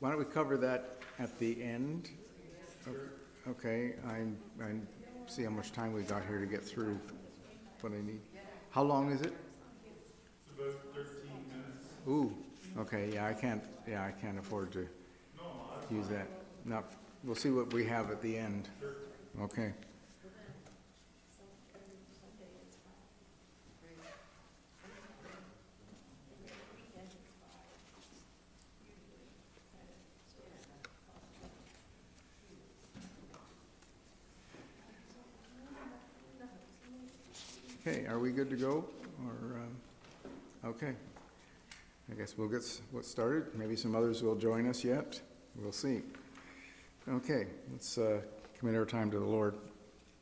Why don't we cover that at the end? Okay, I see how much time we got here to get through what I need. How long is it? It's about 13 minutes. Ooh, okay, yeah, I can't afford to use that. Not, we'll see what we have at the end. Okay. Okay, are we good to go? Or okay, I guess we'll get started. Maybe some others will join us yet. We'll see. Okay, let's commit our time to the Lord.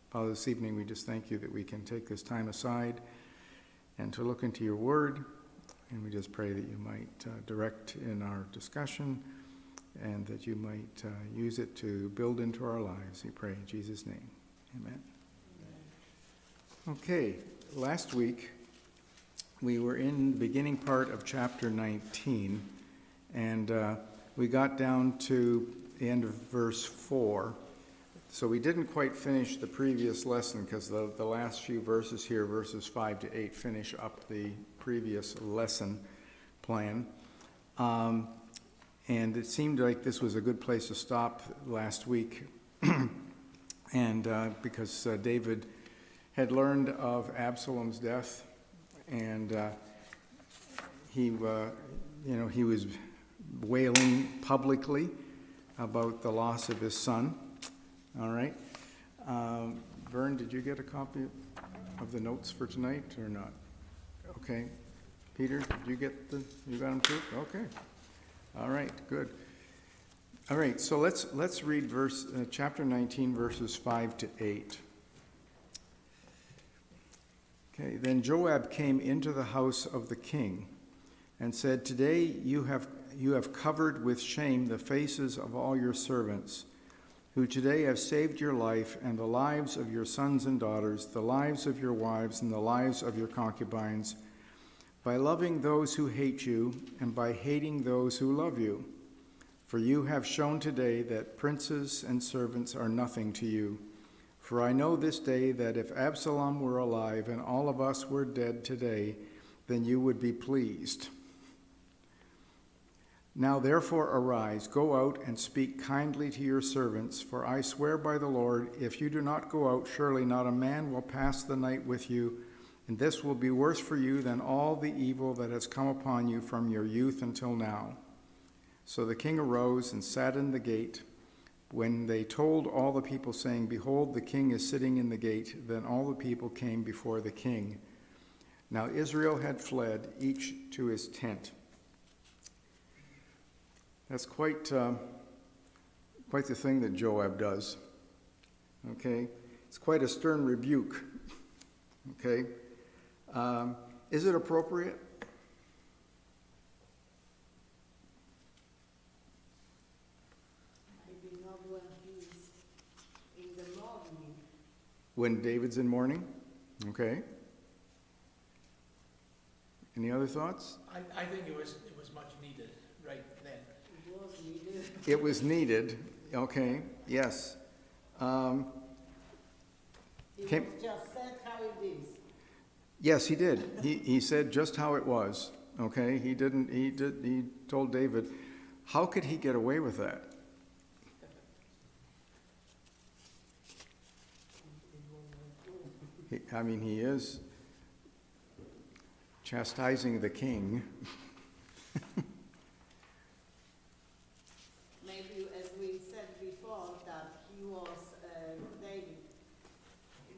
Father, this evening we just thank you that we can take this time aside and to look into your word, and we just pray that you might direct in our discussion and that you might use it to build into our lives. We pray in Jesus' name. Amen. Okay, last week we were in the beginning part of chapter 19, and we got down to the end of verse 4. So we didn't quite finish the previous lesson because the last few verses here, verses 5 to 8, finish up the previous lesson plan. And it seemed like this was a good place to stop last week, and because David had learned of Absalom's death, and he was wailing publicly about the loss of his son. All right. Vern, did you get a copy of the notes for tonight or not? Okay. Peter, did you get you got them too? Okay. All right, good. All right, so let's read chapter 19, verses 5 to 8. Okay, then Joab came into the house of the king and said, "Today you have covered with shame the faces of all your servants, who today have saved your life and the lives of your sons and daughters, the lives of your wives and the lives of your concubines, by loving those who hate you and by hating those who love you. For you have shown today that princes and servants are nothing to you. For I know this day that if Absalom were alive and all of us were dead today, then you would be pleased. Now therefore arise, go out and speak kindly to your servants, for I swear by the Lord, if you do not go out, surely not a man will pass the night with you, and this will be worse for you than all the evil that has come upon you from your youth until now." So the king arose and sat in the gate. When they told all the people, saying, "Behold, the king is sitting in the gate," then all the people came before the king. Now Israel had fled, each to his tent. That's quite the thing that Joab does. Okay, it's quite a stern rebuke. Okay, is it appropriate? Maybe not when he's in the morning. When David's in mourning? Okay. Any other thoughts? I think it was much needed right then. It was needed. It was needed. Okay, yes. He was just said how it is. Yes, he did. He said just how it was. Okay, he told David, how could he get away with that? He is chastising the king. Maybe, as we said before, that he was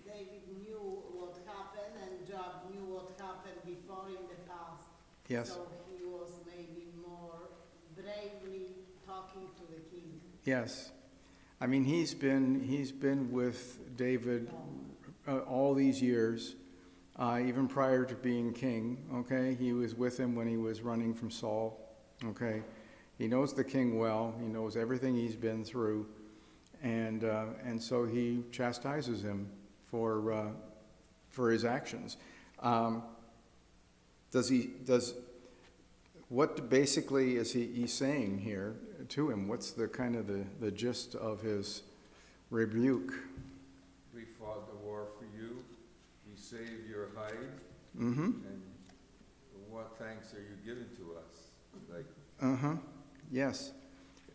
David knew what happened, and Joab knew what happened before in the past. Yes. So he was maybe more bravely talking to the king. Yes. He's been with David all these years, even prior to being king. Okay, he was with him when he was running from Saul. Okay, he knows the king well. He knows everything he's been through, and so he chastises him for his actions. What basically is he saying here to him. What's the kind of the gist of his rebuke? We fought the war for you. We saved your hide. Mm-hmm. And what thanks are you giving to us? Like, Uh-huh. Yes.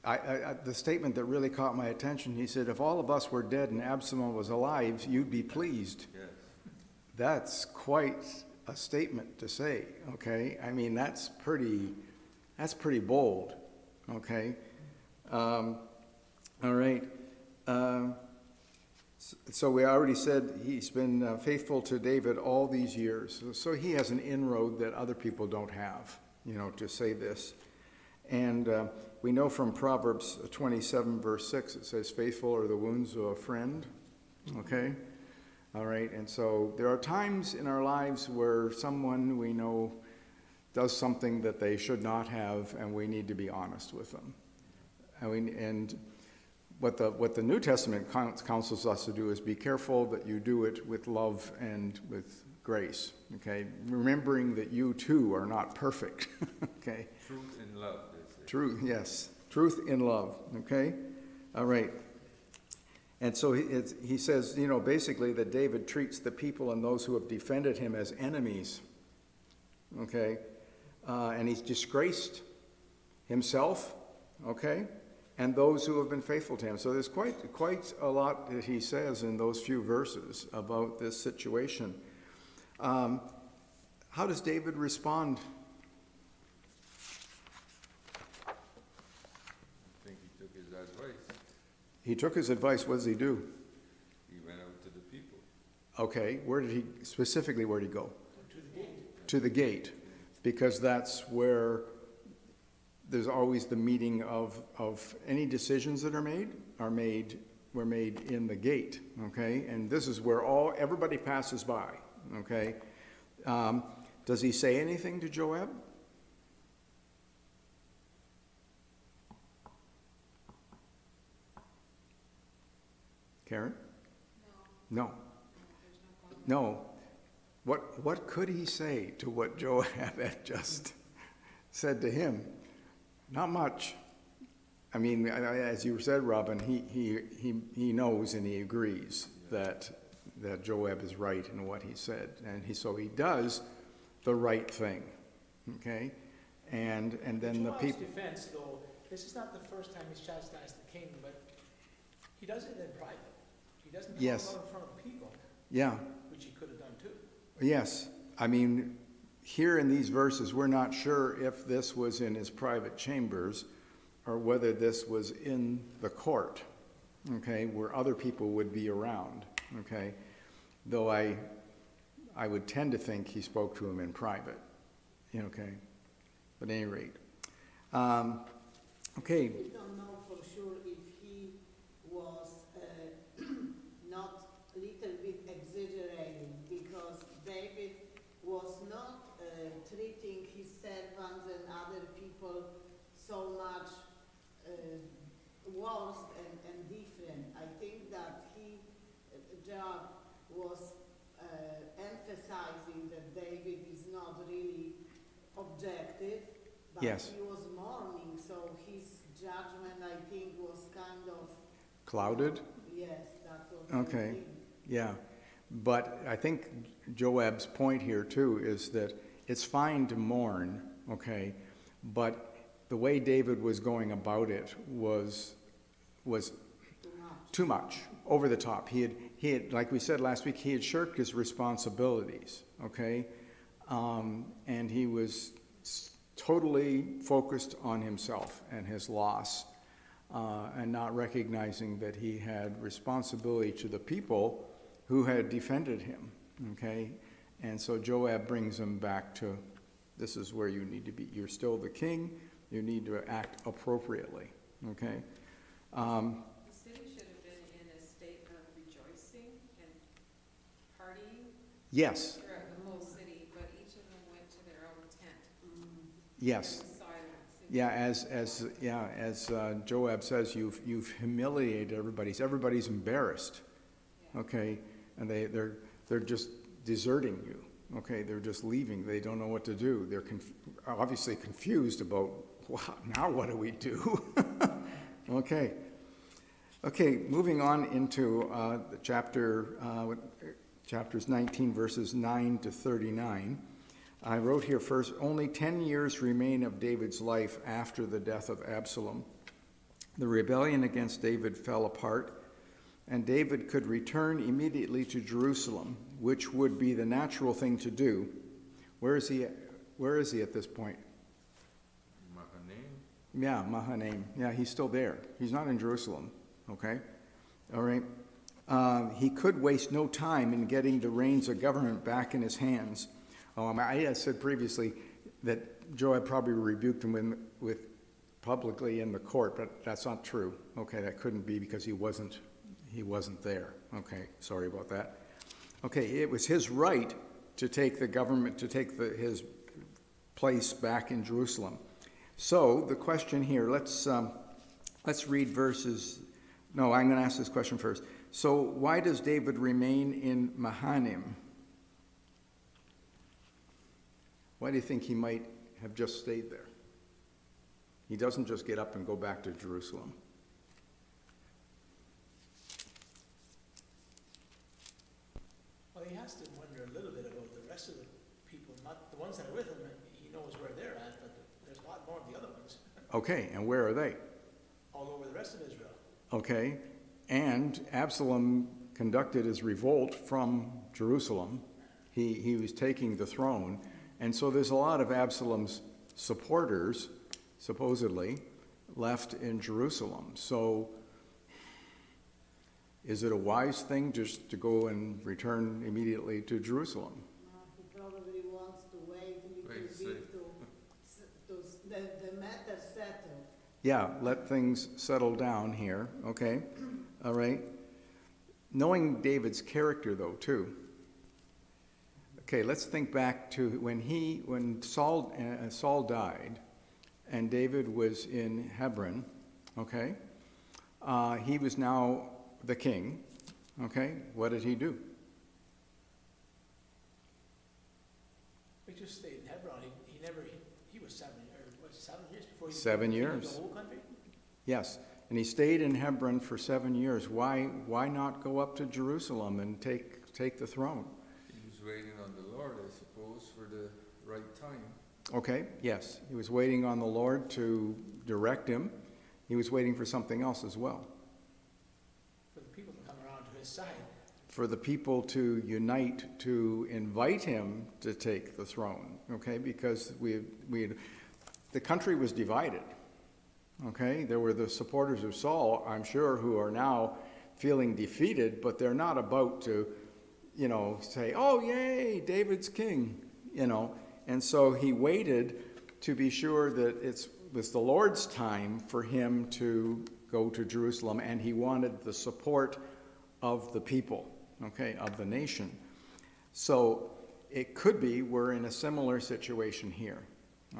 The statement that really caught my attention, he said, if all of us were dead and Absalom was alive, you'd be pleased. yes. That's quite a statement to say, okay? I mean, that's pretty bold, okay? All right. So we already said he's been faithful to David all these years. So he has an inroad that other people don't have, to say this. And we know from Proverbs 27, verse 6, it says, faithful are the wounds of a friend, okay? All right, and so there are times in our lives where someone we know does something that they should not have, and we need to be honest with them. And what the New Testament counsels us to do is be careful that you do it with love and with grace, okay? Remembering that you too are not perfect, okay? Truth in love, they say. Truth, yes. Truth in love, okay? All right. And so he says, basically that David treats the people and those who have defended him as enemies, okay? And he's disgraced himself, okay? And those who have been faithful to him. So there's quite a lot that he says in those few verses about this situation. How does David respond? I think he took his advice. He took his advice. What does he do? He went out to the people. Okay, where did he go? To the gate. To the gate, because that's where there's always the meeting of any decisions that were made in the gate, okay? And this is where everybody passes by, okay? Does he say anything to Joab? Karen? No. No. What could he say to what Joab had just said to him? Not much. I mean, as you said, Robin, he knows and he agrees that Joab is right in what he said, and so he does the right thing, okay? And then the Joab's people. defense, though, this is not the first time he's chastised the king, but he does it in private. He doesn't call Yes. him out in front of people, Yeah. which he could have done too. Yes. I mean, here in these verses, we're not sure if this was in his private chambers or whether this was in the court, okay, where other people would be around, okay? Though I would tend to think he spoke to him in private, okay? But at any rate. Okay, We don't know for sure if he was not a little bit exaggerating, because David was not treating his servants and other people so much worse and different. I think that Joab was emphasizing that David is not really objective, but Yes. he was mourning, so his judgment, I think, was kind of, clouded? yes, that's what I Okay. think. Yeah, but I think Joab's point here too is that it's fine to mourn, okay, but the way David was going about it was too much, over the top. He had, like we said last week, he had shirked his responsibilities, okay, and he was totally focused on himself and his loss, and not recognizing that he had responsibility to the people who had defended him, okay? And so Joab brings him back to, this is where you need to be. You're still the king. You need to act appropriately, okay? The city should have been in a state of rejoicing and partying Yes, throughout the whole city, but each of them went to their own tent. yes. And silence. Yeah, as Joab says, you've humiliated everybody. Everybody's embarrassed, okay? And they're just deserting you, okay? They're just leaving. They don't know what to do. They're obviously confused about, now what do we do? Okay. Okay, moving on into the chapters 19, verses 9 to 39. I wrote here first, only 10 years remain of David's life after the death of Absalom. The rebellion against David fell apart, and David could return immediately to Jerusalem, which would be the natural thing to do. Where is he at this point? Mahanaim? Yeah, Mahanaim. Yeah, he's still there. He's not in Jerusalem. Okay? All right. He could waste no time in getting the reins of government back in his hands. I said previously that Joab probably rebuked him with publicly in the court, but that's not true. Okay, that couldn't be because he wasn't there. Okay, sorry about that. Okay, it was his right to take the government, to take his place back in Jerusalem. So the question here, let's read verses. No, I'm going to ask this question first. So why does David remain in Mahanaim? Why do you think he might have just stayed there? He doesn't just get up and go back to Jerusalem. Well, he has to wonder a little bit about the rest of the people, not the ones that are with him. He knows where they're at, but there's a lot more of the other ones. Okay, and where are they? All over the rest of Israel. Okay, and Absalom conducted his revolt from Jerusalem. He was taking the throne, and so there's a lot of Absalom's supporters, supposedly, left in Jerusalem. So is it a wise thing just to go and return immediately to Jerusalem? He probably wants to wait a little Wait, bit to the matter settle. Yeah, let things settle down here, okay? All right. Knowing David's character, though, too. Okay, let's think back to when Saul died, and David was in Hebron. Okay, he was now the king. Okay, what did he do? He just stayed in Hebron. He was 7 years before he 7 came years. to the whole country? Yes, and he stayed in Hebron for 7 years. Why not go up to Jerusalem and take the throne? He was waiting on the Lord, I suppose, for the right time. Okay, yes, he was waiting on the Lord to direct him. He was waiting for something else as well. For the people to come around to his side. For the people to unite, to invite him to take the throne, okay? Because the country was divided, okay? There were the supporters of Saul, I'm sure, who are now feeling defeated, but they're not about to, say, oh, yay, David's king, And so he waited to be sure that it was the Lord's time for him to go to Jerusalem, and he wanted the support of the people, okay, of the nation. So it could be we're in a similar situation here.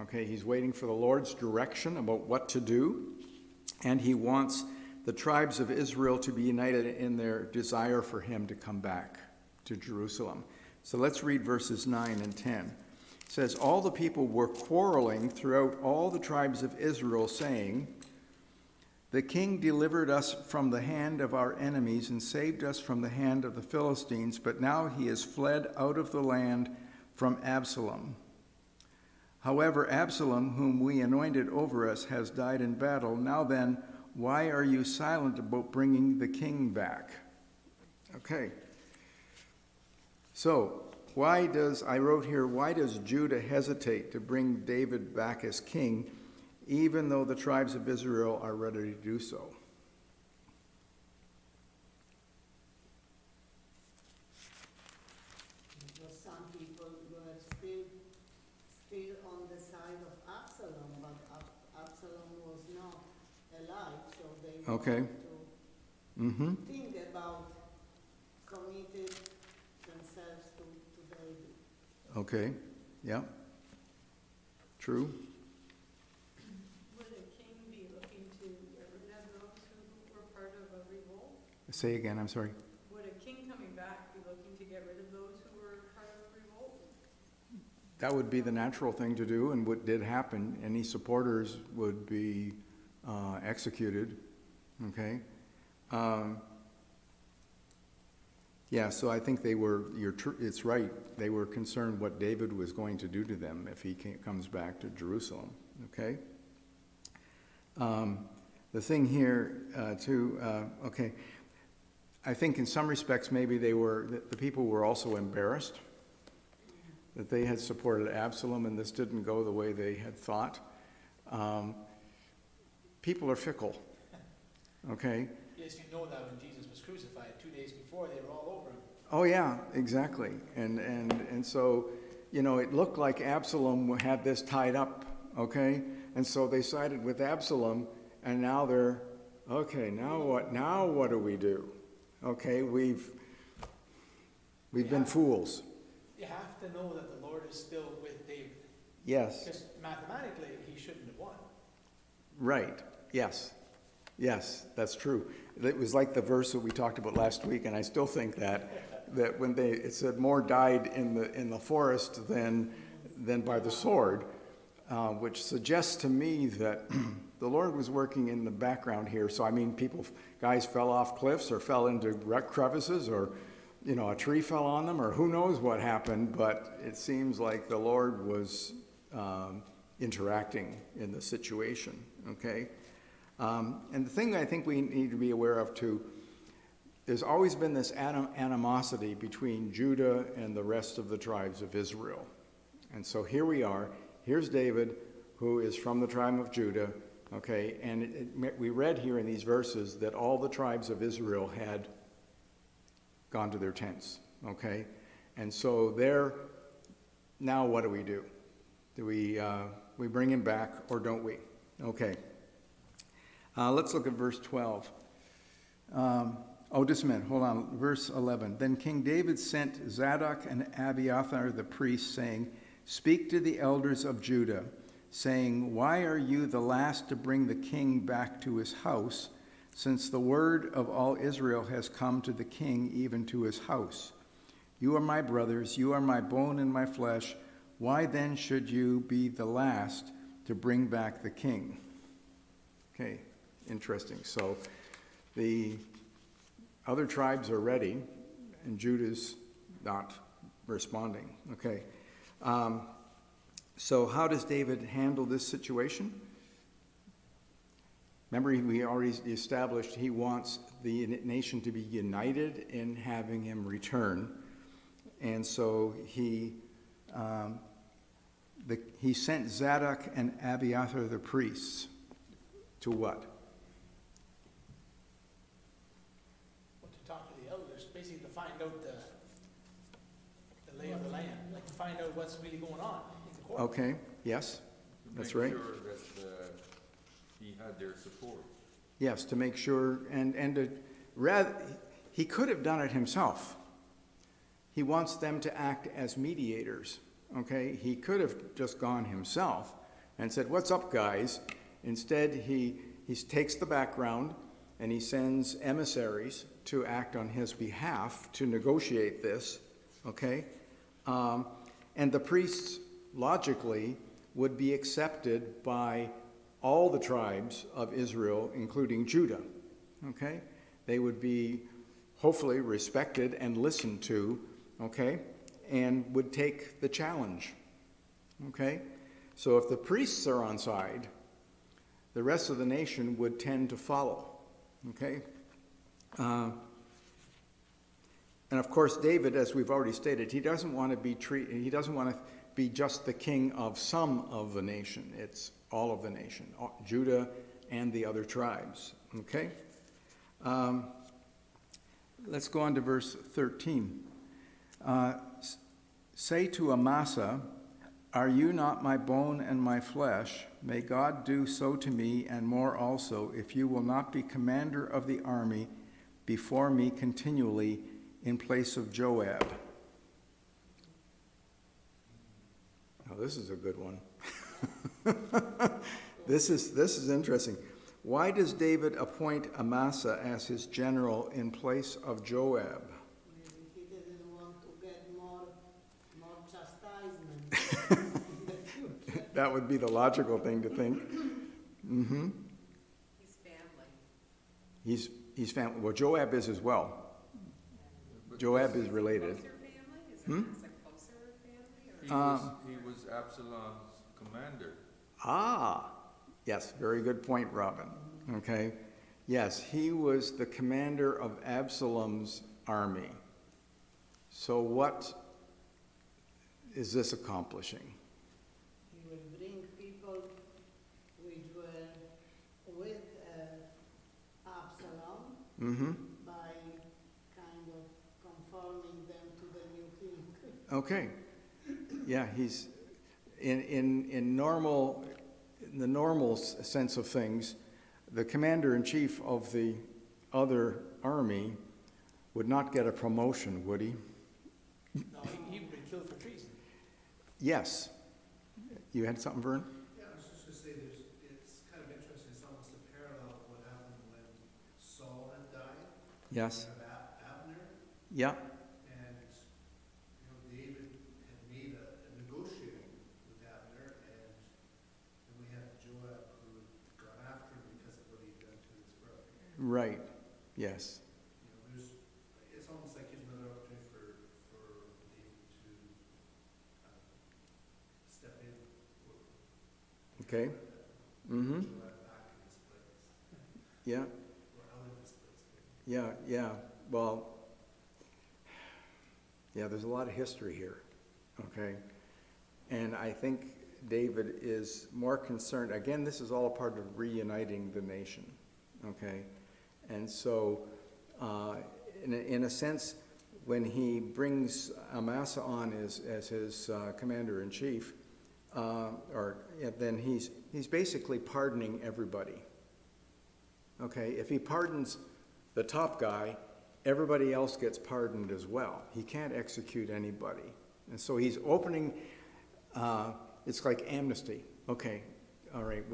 Okay, he's waiting for the Lord's direction about what to do, and he wants the tribes of Israel to be united in their desire for him to come back to Jerusalem. So let's read verses 9 and 10. It says, all the people were quarreling throughout all the tribes of Israel, saying, the king delivered us from the hand of our enemies and saved us from the hand of the Philistines, but now he has fled out of the land from Absalom. However, Absalom, whom we anointed over us, has died in battle. Now then, why are you silent about bringing the king back? Okay. So, why does Judah hesitate to bring David back as king, even though the tribes of Israel are ready to do so? Because some people were still on the side of Absalom, but Absalom was not alive, so they Okay. wanted to think about committing themselves to David. Okay, yeah. True. Would a king be looking to get rid of those who were part of a revolt? Say again, I'm sorry. Would a king coming back be looking to get rid of those who were part of a revolt? That would be the natural thing to do, and what did happen, any supporters would be executed, okay? Yeah, so I think it's right. They were concerned what David was going to do to them if he comes back to Jerusalem, okay? The thing here, too, okay, I think in some respects maybe the people were also embarrassed that they had supported Absalom and this didn't go the way they had thought. People are fickle, okay? Yes, you know that when Jesus was crucified, 2 days before, they were all over him. Oh yeah, exactly. And so, you know, it looked like Absalom had this tied up, okay? And so they sided with Absalom, and now they're, okay, now what do we do? Okay, we've been fools. You have to know that the Lord is still with David. Yes. Because mathematically, he shouldn't have won. Right. Yes. Yes, that's true. It was like the verse that we talked about last week, and I still think that when it said more died in the forest than by the sword, which suggests to me that the Lord was working in the background here. So I mean, guys fell off cliffs or fell into crevices, or you know, a tree fell on them, or who knows what happened. But it seems like the Lord was interacting in the situation. Okay. And the thing I think we need to be aware of too, there's always been this animosity between Judah and the rest of the tribes of Israel. And so here we are, here's David, who is from the tribe of Judah, okay, and we read here in these verses that all the tribes of Israel had gone to their tents, okay? And so now what do we do? Do we bring him back or don't we? Okay. Let's look at verse 12. Just a minute, hold on. Verse 11. Then King David sent Zadok and Abiathar the priests, saying, "Speak to the elders of Judah, saying, why are you the last to bring the king back to his house, since the word of all Israel has come to the king, even to his house? You are my brothers, you are my bone and my flesh. Why then should you be the last to bring back the king?" Okay. Interesting. So the other tribes are ready, and Judah's not responding. Okay. So how does David handle this situation? Remember, we already established he wants the nation to be united in having him return. And so he sent Zadok and Abiathar the priests to what? Talk to the elders, basically to find out the lay of the land, like to find out what's really going on in the court. Okay, yes, that's right. To make sure that he had their support. Yes, to make sure, he could have done it himself. He wants them to act as mediators, okay? He could have just gone himself and said, "What's up, guys?" Instead, he takes the background and he sends emissaries to act on his behalf to negotiate this, okay? And the priests, logically, would be accepted by all the tribes of Israel, including Judah, okay? They would be hopefully respected and listened to, okay? And would take the challenge, okay? So if the priests are on side, the rest of the nation would tend to follow, okay? And of course, David, as we've already stated, he doesn't want to be just the king of some of the nation. It's all of the nation, Judah and the other tribes, okay? Let's go on to verse 13. Say to Amasa, "Are you not my bone and my flesh? May God do so to me and more also, if you will not be commander of the army before me continually in place of Joab." Now this is a good one. This is interesting. Why does David appoint Amasa as his general in place of Joab? Maybe he didn't want to get more chastisement in the future. That would be the logical thing to think. Mm-hmm. His family. He's family, well, Joab is as well. But Joab is related. Closer family? Is Hmm? Amasa closer family, or? He was Absalom's commander. Ah, yes, very good point, Robin. Okay. Yes, he was the commander of Absalom's army. So what is this accomplishing? He will bring people which were with Absalom Mm-hmm. by kind of conforming them to the new king. Okay. Yeah, he's in the normal sense of things, the commander-in-chief of the other army would not get a promotion, would he? No, he would be killed for treason. Yes. You had something, Vern? Yeah, I was just gonna say, it's kind of interesting, it's almost a parallel of what happened when Saul had died. Yes. You have Abner, Yeah. and, David had made a negotiating with Abner, and then we have Joab who had gone after him because of what he'd done to his brother. Right. Yes. It's almost like another opportunity for David to step in. Okay. Mm-hmm. Joab back in his place, Yeah. or out of his place. Yeah. Well, yeah, there's a lot of history here. Okay. And I think David is more concerned, again, this is all a part of reuniting the nation. Okay. And so, in a sense, when he brings Amasa on as his commander-in-chief, then he's basically pardoning everybody. Okay, if he pardons the top guy, everybody else gets pardoned as well. He can't execute anybody. And so he's opening, it's like amnesty. Okay, all right,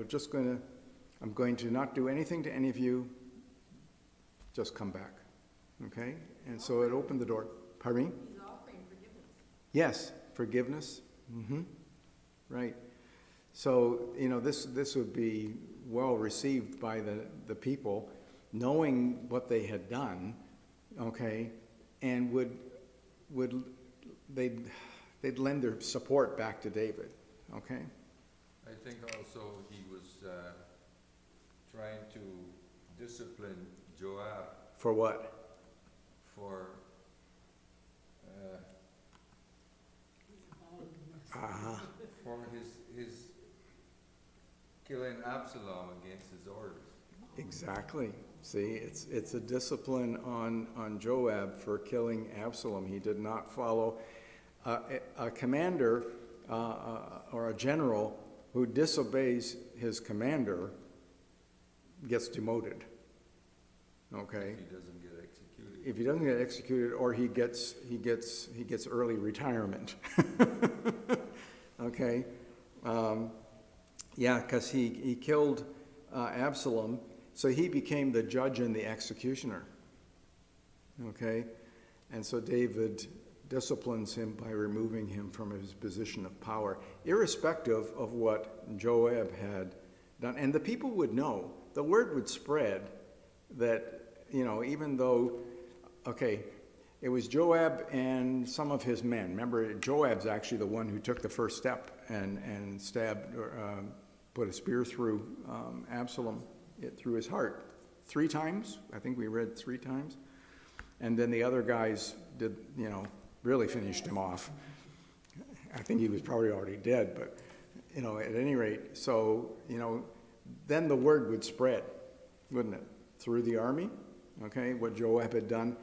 I'm going to not do anything to any of you, just come back. Okay, and so it opened the door. Pardon me? He's offering forgiveness. Yes, forgiveness. Mm-hmm. Right. So, this would be well received by the people, knowing what they had done, okay, and they'd lend their support back to David, okay? I think also he was trying to discipline Joab For what? for Uh-huh. for his killing Absalom against his orders. Exactly. See, it's a discipline on Joab for killing Absalom. He did not follow a commander or a general who disobeys his commander gets demoted. Okay. If he doesn't get executed. If he doesn't get executed, or he gets early retirement. Okay. Yeah, because he killed Absalom, so he became the judge and the executioner. Okay, and so David disciplines him by removing him from his position of power, irrespective of what Joab had done. And the people would know, the word would spread that, even though, okay, it was Joab and some of his men. Remember, Joab's actually the one who took the first step and stabbed or put a spear through Absalom, through his heart. 3 times, I think we read 3 times. And then the other guys did, really finished him off. I think he was probably already dead, but, at any rate, so, then the word would spread, wouldn't it? Through the army, okay, what Joab had done.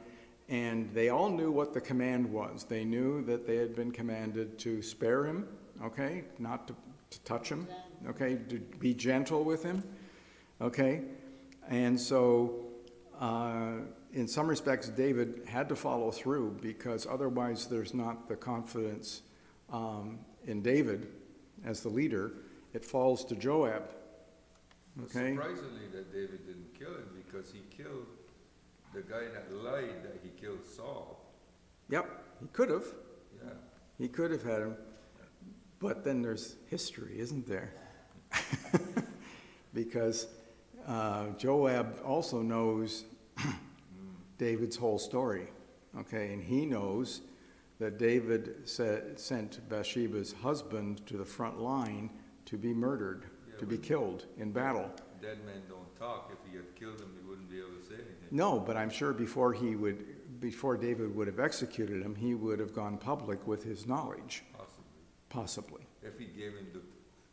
And they all knew what the command was. They knew that they had been commanded to spare him, okay, not to touch him, okay, to be gentle with him, okay. And so, in some respects, David had to follow through, because otherwise there's not the confidence in David as the leader. It falls to Joab, okay. Surprisingly that David didn't kill him, because he killed the guy that lied that he killed Saul. Yep, he could have. Yeah. He could have had him. But then there's history, isn't there? Because Joab also knows David's whole story, okay? And he knows that David sent Bathsheba's husband to the front line to be murdered, to be killed in battle. Dead men don't talk. If he had killed him, he wouldn't be able to say anything. No, but I'm sure before David would have executed him, he would have gone public with his knowledge. Possibly. If he gave him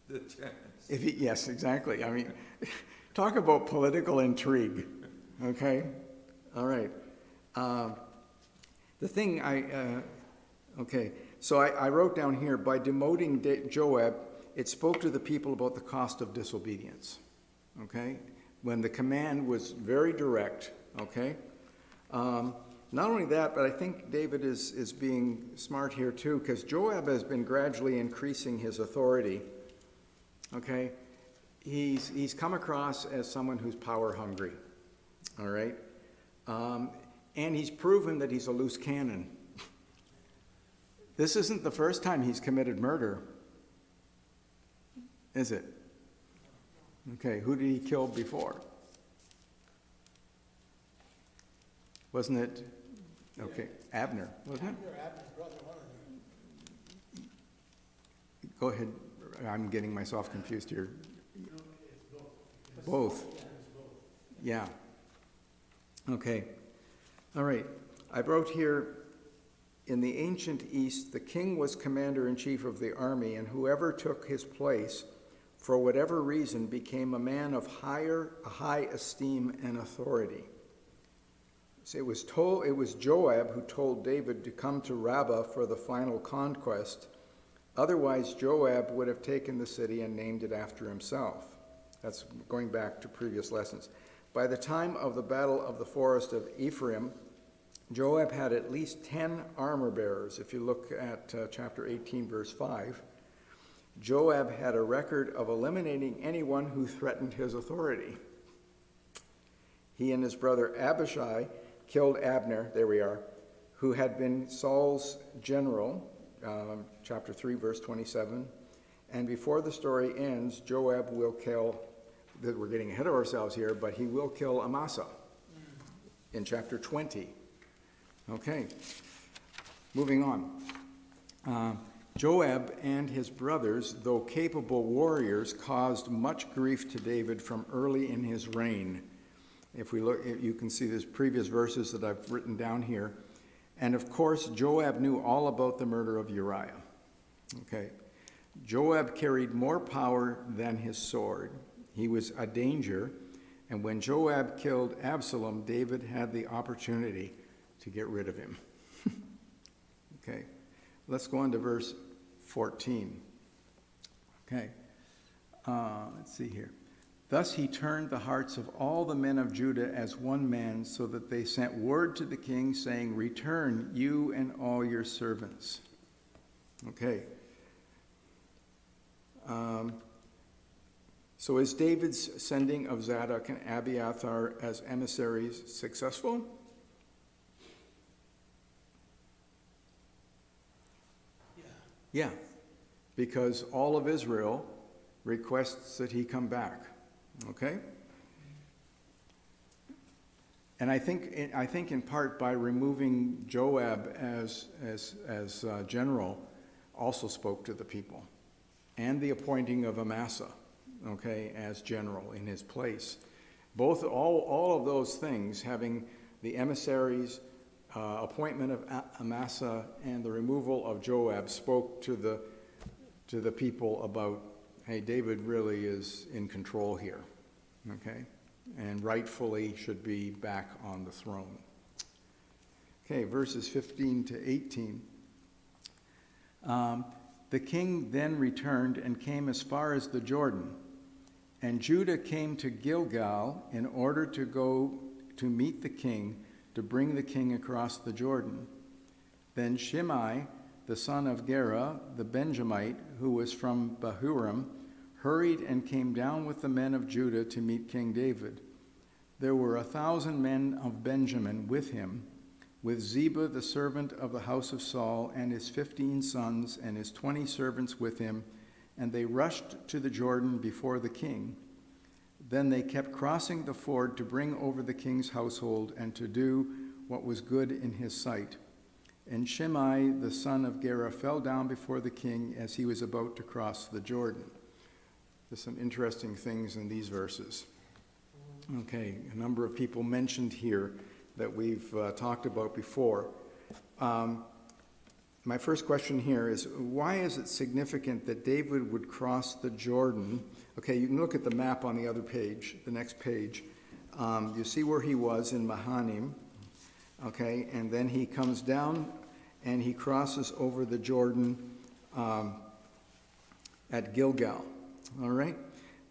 the chance. Yes, exactly. I mean, talk about political intrigue, okay? All right. The thing okay, so I wrote down here, by demoting Joab, it spoke to the people about the cost of disobedience, okay? When the command was very direct, okay? Not only that, but I think David is being smart here too, because Joab has been gradually increasing his authority, okay? He's come across as someone who's power hungry, all right? And he's proven that he's a loose cannon. This isn't the first time he's committed murder, is it? Okay, who did he kill before? Wasn't it, okay, Abner, wasn't it? Abner's brother, one of them. Go ahead, I'm getting myself confused here. No, it's both. Both, Yeah, it's both. yeah. Okay, all right. I wrote here, in the ancient East, the king was commander-in-chief of the army, and whoever took his place, for whatever reason, became a man of high esteem and authority. So it was Joab who told David to come to Rabbah for the final conquest. Otherwise, Joab would have taken the city and named it after himself. That's going back to previous lessons. By the time of the Battle of the Forest of Ephraim, Joab had at least 10 armor bearers. If you look at chapter 18, verse 5, Joab had a record of eliminating anyone who threatened his authority. He and his brother Abishai killed Abner, there we are, who had been Saul's general, chapter 3, verse 27. And before the story ends, Joab will kill, we're getting ahead of ourselves here, but he will kill Amasa in chapter 20. Okay, moving on. Joab and his brothers, though capable warriors, caused much grief to David from early in his reign. If we look, you can see these previous verses that I've written down here. And of course, Joab knew all about the murder of Uriah. Okay. Joab carried more power than his sword. He was a danger. And when Joab killed Absalom, David had the opportunity to get rid of him. Okay. Let's go on to verse 14. Okay. Let's see here. Thus he turned the hearts of all the men of Judah as one man, so that they sent word to the king, saying, "Return, you and all your servants." Okay. So is David's sending of Zadok and Abiathar as emissaries successful? Yeah, because all of Israel requests that he come back. Okay? And I think in part by removing Joab as general also spoke to the people, and the appointing of Amasa, okay, as general in his place. All of those things, having the emissaries, appointment of Amasa, and the removal of Joab, spoke to the people about, hey, David really is in control here, okay, and rightfully should be back on the throne. Okay, verses 15 to 18. The king then returned and came as far as the Jordan, and Judah came to Gilgal in order to go to meet the king, to bring the king across the Jordan. Then Shimei, the son of Gera, the Benjamite, who was from Bahurim, hurried and came down with the men of Judah to meet King David. There were 1,000 men of Benjamin with him, with Ziba, the servant of the house of Saul, and his 15 sons and his 20 servants with him, and they rushed to the Jordan before the king. Then they kept crossing the ford to bring over the king's household and to do what was good in his sight. And Shimei, the son of Gera, fell down before the king as he was about to cross the Jordan. There's some interesting things in these verses. Okay, a number of people mentioned here that we've talked about before. My first question here is, why is it significant that David would cross the Jordan? Okay, you can look at the map on the other page, the next page. You see where he was in Mahanaim, okay, and then he comes down and he crosses over the Jordan at Gilgal, all right?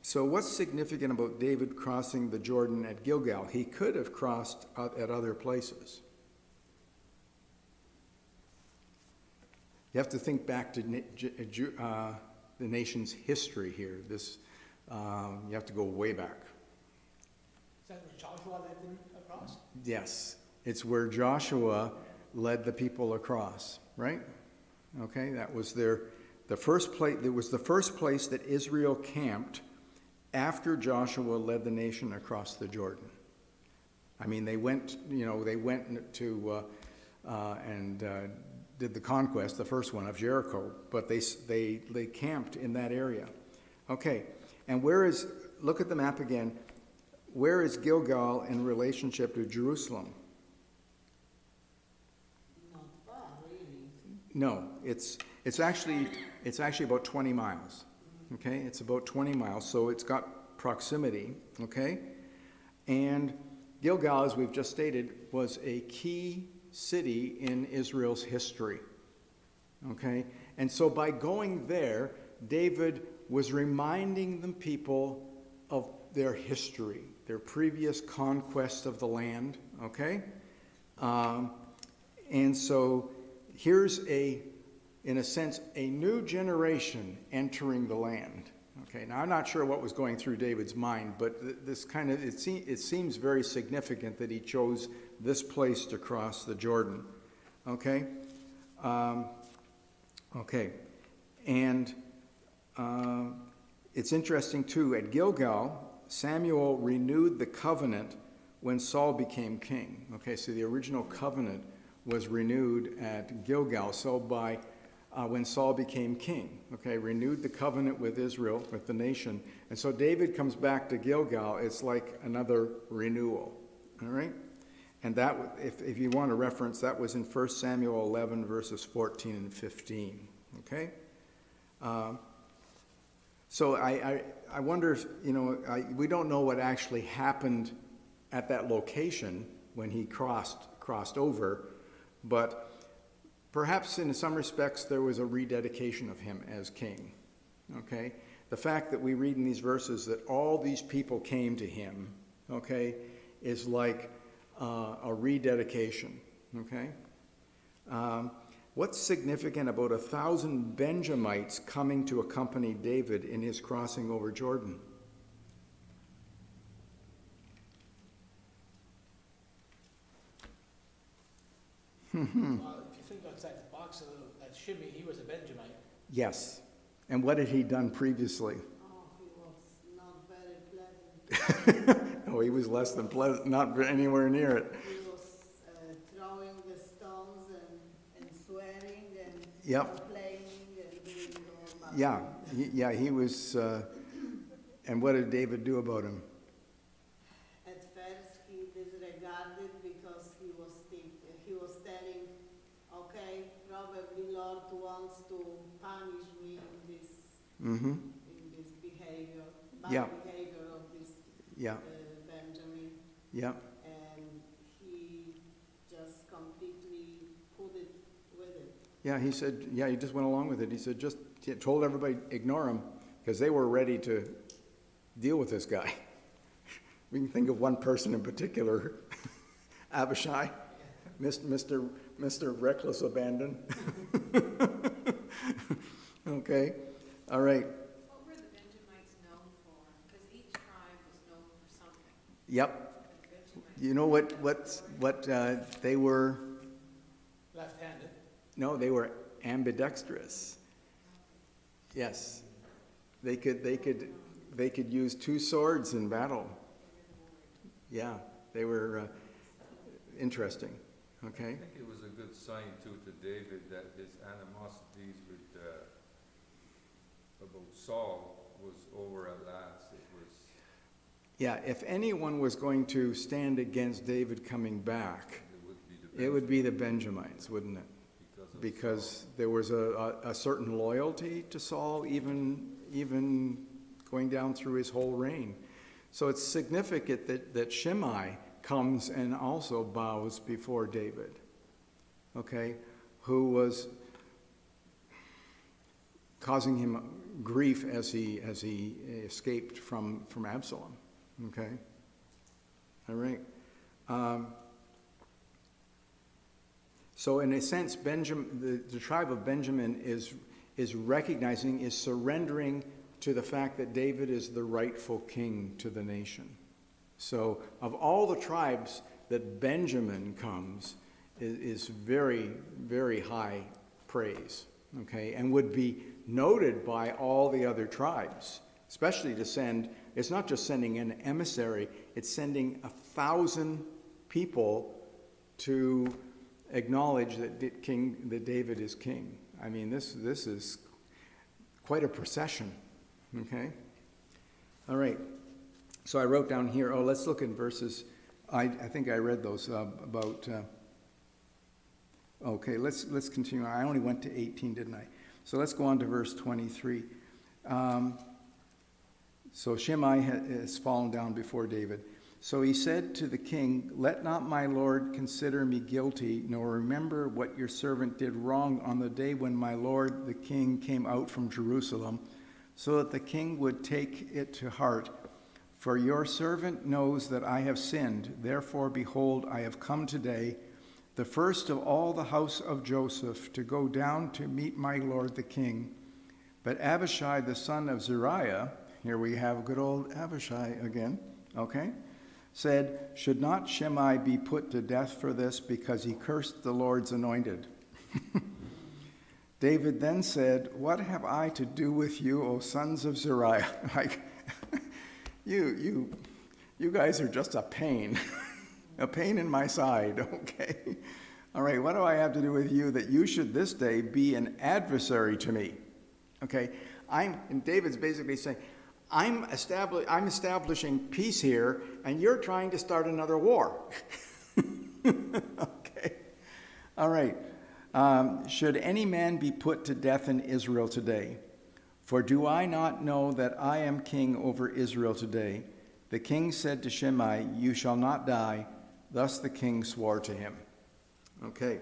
So what's significant about David crossing the Jordan at Gilgal? He could have crossed at other places. You have to think back to the nation's history here. This, you have to go way back. Is that where Joshua led them across? Yes, it's where Joshua led the people across, right? Okay, that was the first place. It was the first place that Israel camped after Joshua led the nation across the Jordan. I mean, they went to and did the conquest, the first one of Jericho, but they camped in that area. Okay, and look at the map again, where is Gilgal in relationship to Jerusalem? Not far, really. No, it's actually about 20 miles. Okay, it's about 20 miles, so it's got proximity, okay? And Gilgal, as we've just stated, was a key city in Israel's history, okay? And so by going there, David was reminding the people of their history, their previous conquest of the land, okay? And so here's in a sense, a new generation entering the land. Okay, now I'm not sure what was going through David's mind, but this kind of, it seems very significant that he chose this place to cross the Jordan. Okay? Okay. And it's interesting too, at Gilgal, Samuel renewed the covenant when Saul became king. Okay, so the original covenant was renewed at Gilgal. So when Saul became king, okay, renewed the covenant with Israel, with the nation. And so David comes back to Gilgal, it's like another renewal, all right? And that, if you want a reference, that was in 1 Samuel 11, verses 14 and 15, okay? So I wonder if, we don't know what actually happened at that location when he crossed over, but perhaps in some respects there was a rededication of him as king, okay? The fact that we read in these verses that all these people came to him, okay, is like a rededication, okay? What's significant about 1,000 Benjamites coming to accompany David in his crossing over Jordan? Well, if you think outside the box a little, that Shimei, he was a Benjamite. Yes. And what had he done previously? Oh, he was not very pleasant. Oh, he was less than pleasant, not anywhere near it. He was throwing the stones and swearing and Yep. complaining and doing all that. Yeah, he was, and what did David do about him? At first, he disregarded because he was telling, okay, probably Lord wants to punish me in this behavior, bad Yeah. behavior of this Yeah, Benjamin. yeah, And he just completely put it with it. yeah, he said, yeah, he just went along with it. He said, he told everybody, ignore him, because they were ready to deal with this guy. We can think of one person in particular, Abishai, Mr. Reckless Abandon. Okay, all right, What were the Benjamites known for? Because each tribe was known for something. yep. The Benjamites. You know what they were? Left-handed. No, they were ambidextrous. Yes, they could they could use 2 swords in battle. Yeah, they were interesting, I okay? think it was a good sign too to David that his animosities with, about Saul was over at last. It was, Yeah, if anyone was going to stand against David coming back, it would be the it would be the Benjamites, wouldn't it? because of Saul. Because there was a certain loyalty to Saul, even going down through his whole reign. So it's significant that Shimei comes and also bows before David, okay, who was causing him grief as he escaped from Absalom, okay? All right. So in a sense, the tribe of Benjamin is recognizing, is surrendering to the fact that David is the rightful king to the nation. So of all the tribes that Benjamin comes is very, very high praise, okay, and would be noted by all the other tribes, especially to send, it's not just sending an emissary, it's sending 1,000 people to acknowledge that David is king. I mean, this is quite a procession, okay? All right, so I wrote down here, let's look at verses, I think I read those about, okay, let's continue. I only went to 18, didn't I? So let's go on to verse 23. So Shimei has fallen down before David. So he said to the king, "Let not my lord consider me guilty, nor remember what your servant did wrong on the day when my lord the king came out from Jerusalem, so that the king would take it to heart. For your servant knows that I have sinned. Therefore, behold, I have come today, the first of all the house of Joseph, to go down to meet my lord the king." But Abishai, the son of Zeruiah, here we have good old Abishai again, okay, said, "Should not Shimei be put to death for this, because he cursed the Lord's anointed?" David then said, "What have I to do with you, O sons of Zeruiah?" Like, you guys are just a pain, a pain in my side, okay? All right, what do I have to do with you that you should this day be an adversary to me? Okay, and David's basically saying, I'm establishing peace here, and you're trying to start another war. Okay. All right. Should any man be put to death in Israel today? For do I not know that I am king over Israel today? The king said to Shimei, "You shall not die." Thus the king swore to him. Okay.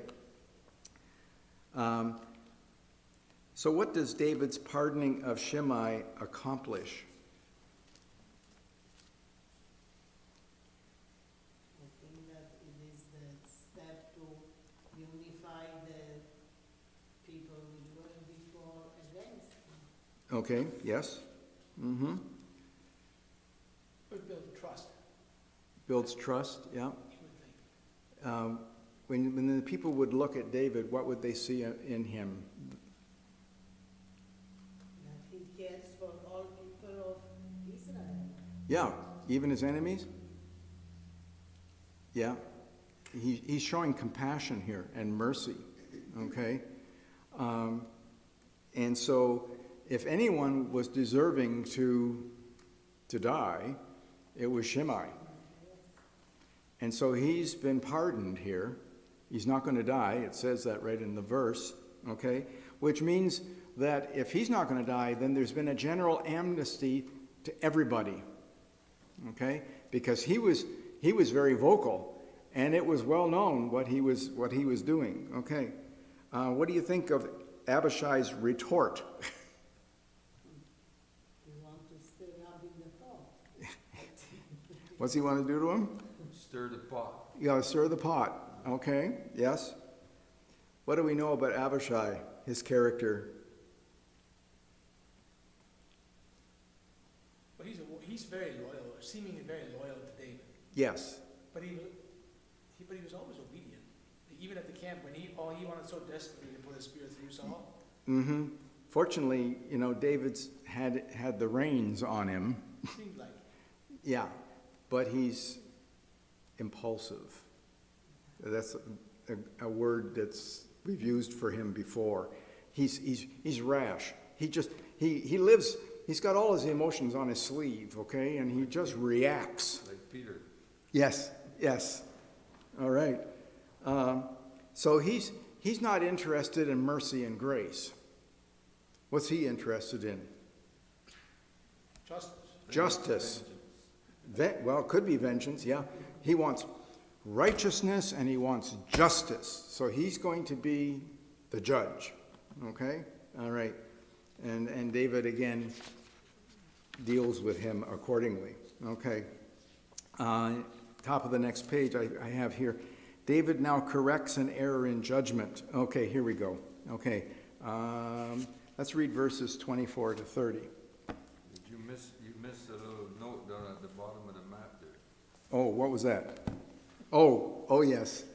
So what does David's pardoning of Shimei accomplish? I think that it is the step to unify the people which were before against him. Okay, yes. Mm-hmm. Would build trust, Builds trust, yeah. you would think. When the people would look at David, what would they see in him? That he cares for all people of Israel. Yeah, even his enemies? Yeah. He's showing compassion here and mercy, okay? And so if anyone was deserving to die, it was Shimei. And so he's been pardoned here. He's not going to die. It says that right in the verse, okay? Which means that if he's not going to die, then there's been a general amnesty to everybody, okay? Because he was very vocal, and it was well known what he was doing, okay? What do you think of Abishai's retort? You want to stir up in the pot. What's he want to do to him? Stir the pot. You gotta stir the pot. Okay, yes. What do we know about Abishai, his character? But he's very loyal, or seemingly very loyal to David. Yes. But he was always obedient. Even at the camp, when all he wanted so desperately to put a spear through Saul, Mm-hmm. fortunately, David's had the reins on him. Seemed like. Yeah, but he's impulsive. That's a word that's we've used for him before. He's rash. He lives. He's got all his emotions on his sleeve, okay, and he just reacts. Like Peter. Yes. All right. So he's not interested in mercy and grace. What's he interested in? Justice. Well, it could be vengeance, yeah. He wants righteousness and he wants justice. So he's going to be the judge. Okay? All right. And David, again, deals with him accordingly. Okay. Top of the next page I have here. David now corrects an error in judgment. Okay, here we go. Okay. Let's read verses 24 to 30. You missed a little note down at the bottom of the map there. Oh, what was that? Oh, yes.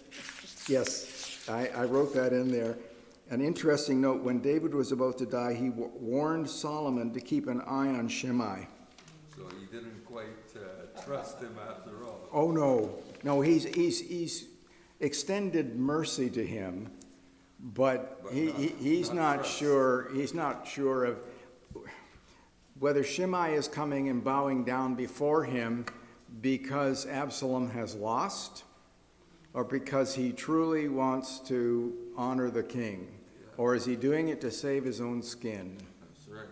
Yes, I wrote that in there. An interesting note, when David was about to die, he warned Solomon to keep an eye on Shimei. So he didn't quite trust him after all. Oh, no, he's extended mercy to him, but he's not sure of whether Shimei is coming and bowing down before him because Absalom has lost, or because he truly wants to honor the king, or is he doing it to save his own skin? That's right.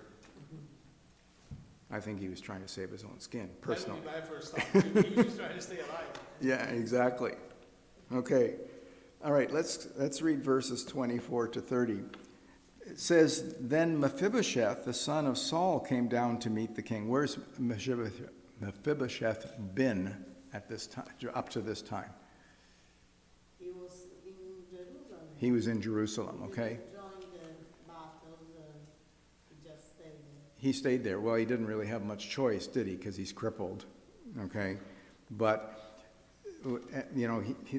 I think he was trying to save his own skin, personally. That would be my first thought. He was trying to stay alive. Yeah, exactly. Okay. All right, let's read verses 24 to 30. It says, Then Mephibosheth, the son of Saul, came down to meet the king. Where's Mephibosheth been at this time, up to this time? He was in Jerusalem. He was in Jerusalem, okay? He didn't join the battle, he just stayed there. He stayed there. Well, he didn't really have much choice, did he? Because he's crippled, okay? But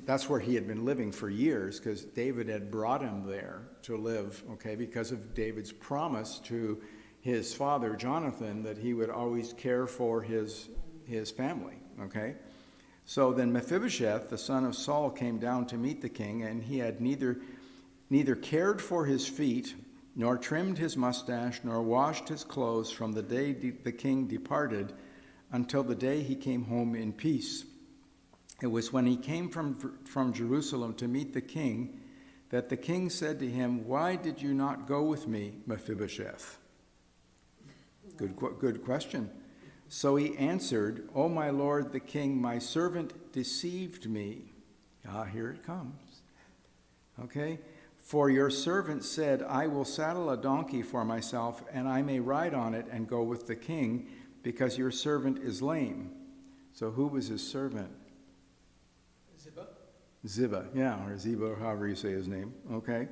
that's where he had been living for years, because David had brought him there to live, okay, because of David's promise to his father Jonathan that he would always care for his family, okay? So then Mephibosheth, the son of Saul, came down to meet the king, and he had neither cared for his feet, nor trimmed his mustache, nor washed his clothes from the day the king departed until the day he came home in peace. It was when he came from Jerusalem to meet the king that the king said to him, Why did you not go with me, Mephibosheth? Good question. So he answered, O my lord the king, my servant deceived me. Here it comes. Okay? For your servant said, I will saddle a donkey for myself, and I may ride on it and go with the king, because your servant is lame. So who was his servant? Ziba, yeah, or Ziba, or however you say his name, okay?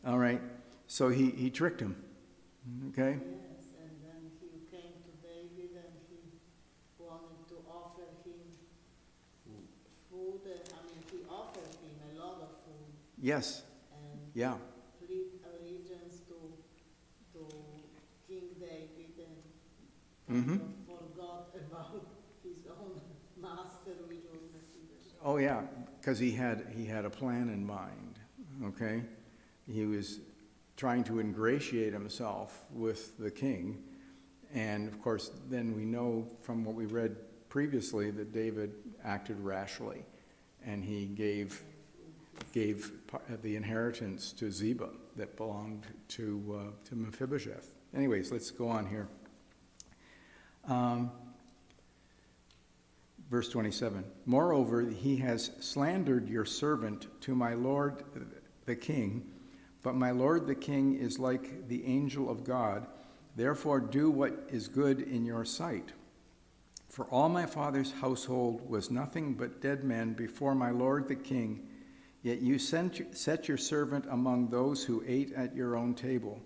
All right, so he tricked him, okay? Yes, and then he came to David and he wanted to offer him food. He offered him a lot of food. Yes, And yeah, plead allegiance to King David and kind of forgot about his own master, which was Mephibosheth. oh yeah, because he had a plan in mind, okay? He was trying to ingratiate himself with the king, and of course then we know from what we read previously that David acted rashly, and he gave the inheritance to Ziba that belonged to Mephibosheth. Anyways, let's go on here. Verse 27, Moreover, he has slandered your servant to my lord the king, but my lord the king is like the angel of God. Therefore do what is good in your sight. For all my father's household was nothing but dead men before my lord the king, yet you set your servant among those who ate at your own table.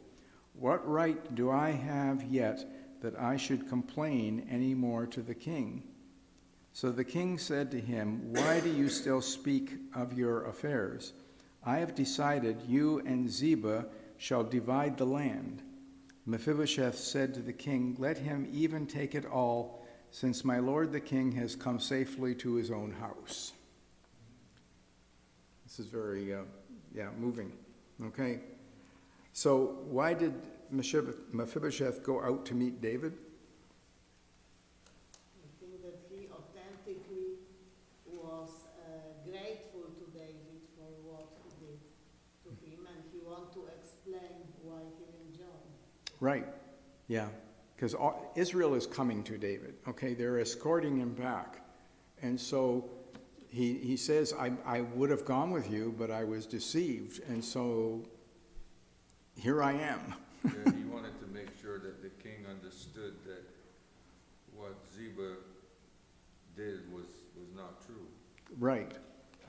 What right do I have yet that I should complain any more to the king? So the king said to him, Why do you still speak of your affairs? I have decided you and Ziba shall divide the land. Mephibosheth said to the king, "Let him even take it all, since my lord the king has come safely to his own house." This is very, moving. Okay. So why did Mephibosheth go out to meet David? I think that he authentically was grateful to David for what he did to him, and he wanted to explain why he didn't join. Right. Yeah. Because Israel is coming to David. Okay. They're escorting him back. And so he says, I would have gone with you, but I was deceived. And so here I am. Yeah, he wanted to make sure that the king understood that what Ziba did was not true. Right.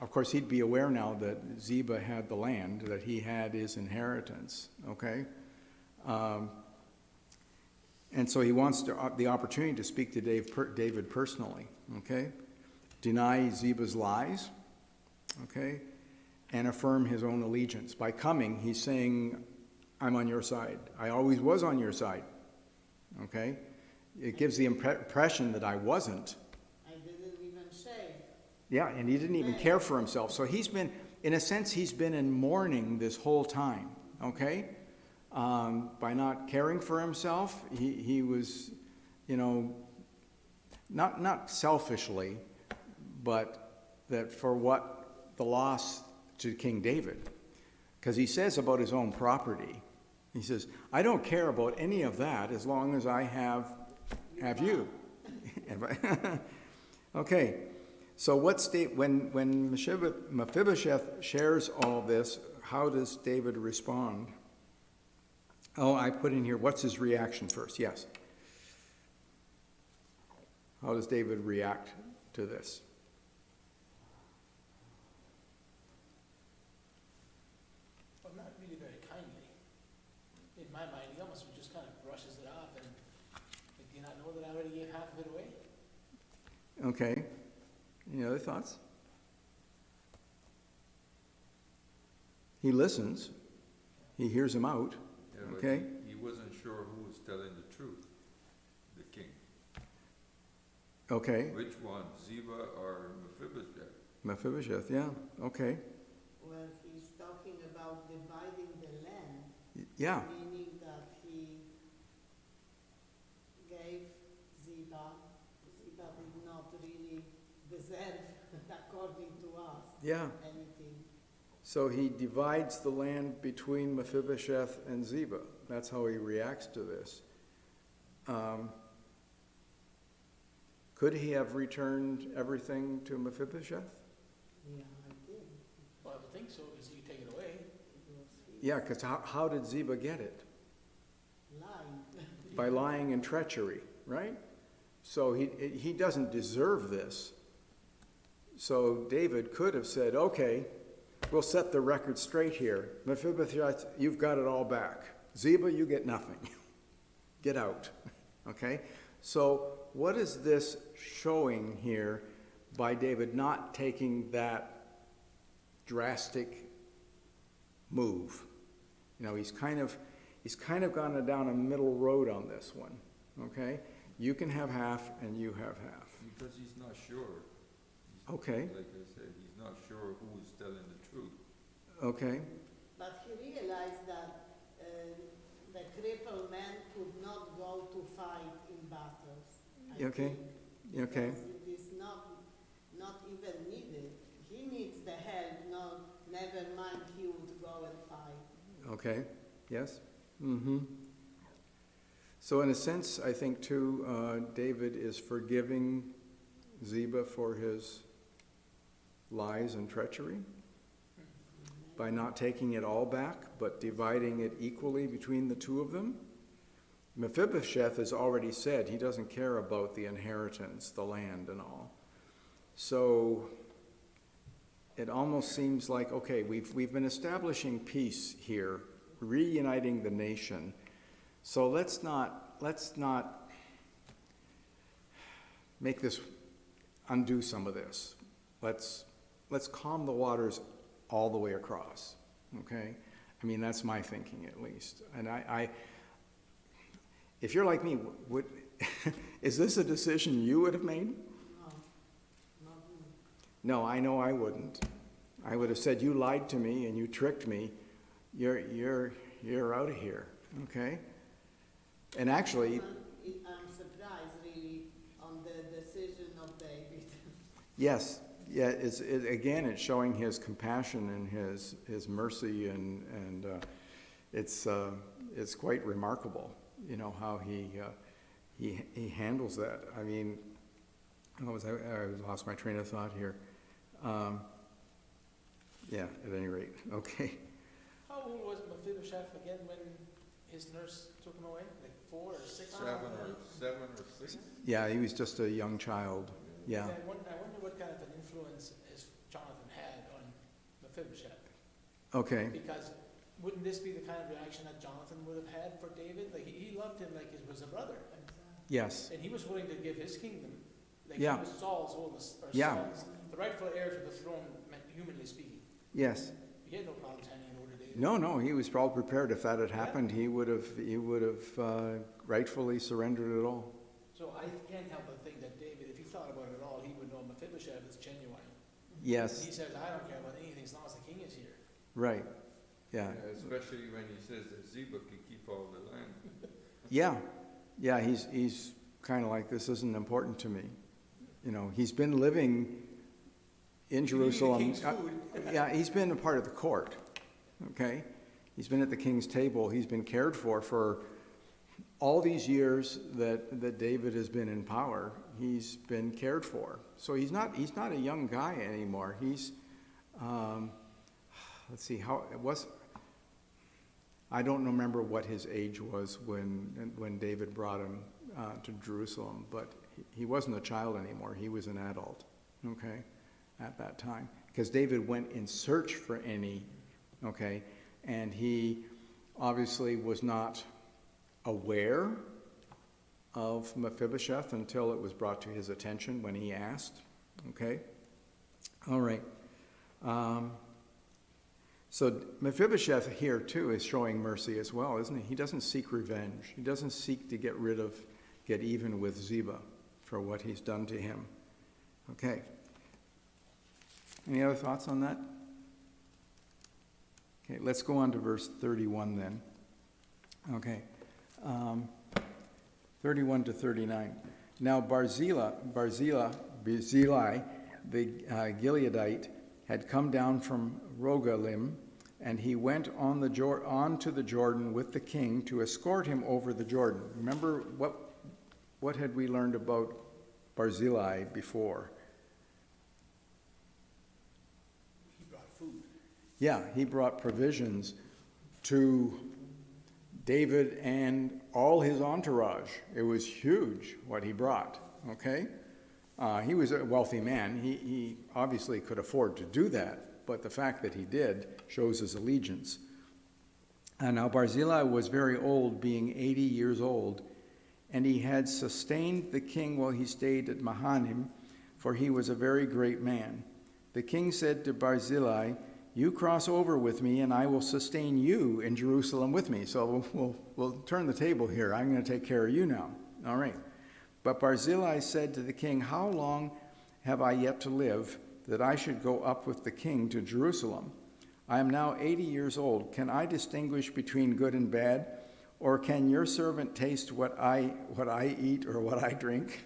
Of course, he'd be aware now that Ziba had the land, that he had his inheritance. Okay. And so he wants the opportunity to speak to David personally. Okay. Deny Ziba's lies. Okay. And affirm his own allegiance. By coming, he's saying, I'm on your side. I always was on your side. Okay? It gives the impression that I wasn't. I didn't even shave. Yeah, and he didn't even care for himself. So he's been, in a sense, he's been in mourning this whole time. Okay? By not caring for himself, he was, not selfishly, but that for what the loss to King David. Because he says about his own property, he says, I don't care about any of that as long as I have you. Okay, so when Mephibosheth shares all this, how does David respond? Oh, I put in here, what's his reaction first? Yes. How does David react to this? Not really very kindly. In my mind, he almost just kind of brushes it off and, do you not know that I already gave half of it away? Okay. Any other thoughts? He listens. He hears him out. Yeah, but Okay. he wasn't sure who was telling the truth, the king. Okay. Which one, Ziba or Mephibosheth? Mephibosheth, yeah. Okay. Well, he's talking about dividing the land, Yeah. meaning that he gave Ziba. Ziba did not really deserve, according to us, Yeah. anything. So he divides the land between Mephibosheth and Ziba. That's how he reacts to this. Could he have returned everything to Mephibosheth? Yeah, I did. Well, I would think so, because you take it away. It was his Yeah, because how did Ziba get it? line. By lying and treachery, right? So he doesn't deserve this. So David could have said, okay, we'll set the record straight here. Mephibosheth, you've got it all back. Ziba, you get nothing. Get out. Okay? So what is this showing here by David not taking that drastic move? He's kind of gone down a middle road on this one. Okay? You can have half and you have half. Because he's not sure. Okay. Like I said, he's not sure who is telling the truth. Okay. But he realized that the crippled man could not go to fight in battles. I Okay. think, Okay. because it is not even needed. He needs the help, never mind he would go and fight. Okay. Yes? Mm-hmm. So in a sense, I think too, David is forgiving Ziba for his lies and treachery by not taking it all back, but dividing it equally between the two of them. Mephibosheth has already said he doesn't care about the inheritance, the land and all. So it almost seems like, okay, we've been establishing peace here, reuniting the nation. So let's not make this, undo some of this. Let's calm the waters all the way across, okay? I mean, that's my thinking at least. And if you're like me, would, is this a decision you would have made? No, not me. No, I know I wouldn't. I would have said, you lied to me and you tricked me. You're out of here, okay? And actually, I'm surprised really on the decision of David. yes, yeah, again, it's showing his compassion and his mercy, and it's quite remarkable, you know, how he handles that. I mean, I lost my train of thought here. Yeah, at any rate, okay. How old was Mephibosheth again when his nurse took him away? Like 4 or 6? 7 or 6? Yeah, he was just a young child, yeah. I wonder what kind of an influence Jonathan had on Mephibosheth. Okay, Because wouldn't this be the kind of reaction that Jonathan would have had for David? Like he loved him like he was a brother, yes, and he was willing to give his kingdom. Like Yeah. he was Saul's oldest, or Yeah. Saul's, the rightful heirs of the throne, humanly speaking. yes. He had no problems handing it over to David. No, he was well prepared. If that had happened, he would have rightfully surrendered it all. So I can't help but think that David, if he thought about it all, he would know Mephibosheth is genuine. Yes, He says, I don't care about anything as long as the king is here. right, yeah. Especially when he says that Ziba can keep all the land. Yeah, he's kind of like, this isn't important to me. You know, he's been living in Jerusalem. Eating the king's food. Yeah, he's been a part of the court, okay? He's been at the king's table. He's been cared for all these years that David has been in power. He's been cared for. So he's not a young guy anymore. He's, let's see, how it was. I don't remember what his age was when David brought him to Jerusalem, but he wasn't a child anymore. He was an adult, okay, at that time. Because David went in search for any, okay, and he obviously was not aware of Mephibosheth until it was brought to his attention when he asked, okay? All right. So Mephibosheth here too is showing mercy as well, isn't he? He doesn't seek revenge. He doesn't seek to get even with Ziba for what he's done to him. Okay. Any other thoughts on that? Okay, let's go on to verse 31 then. Okay. 31 to 39. Now Barzillai, the Gileadite, had come down from Rogelim, and he went on to the Jordan with the king to escort him over the Jordan. Remember, what had we learned about Barzillai before? He brought food. Yeah, he brought provisions to David and all his entourage. It was huge what he brought, okay? He was a wealthy man. He obviously could afford to do that, but the fact that he did shows his allegiance. And now Barzillai was very old, being 80 years old, and he had sustained the king while he stayed at Mahanaim, for he was a very great man. The king said to Barzillai, "You cross over with me, and I will sustain you in Jerusalem with me." So we'll turn the table here. I'm going to take care of you now. All right. But Barzillai said to the king, "How long have I yet to live, that I should go up with the king to Jerusalem? I am now 80 years old. Can I distinguish between good and bad? Or can your servant taste what I eat or what I drink?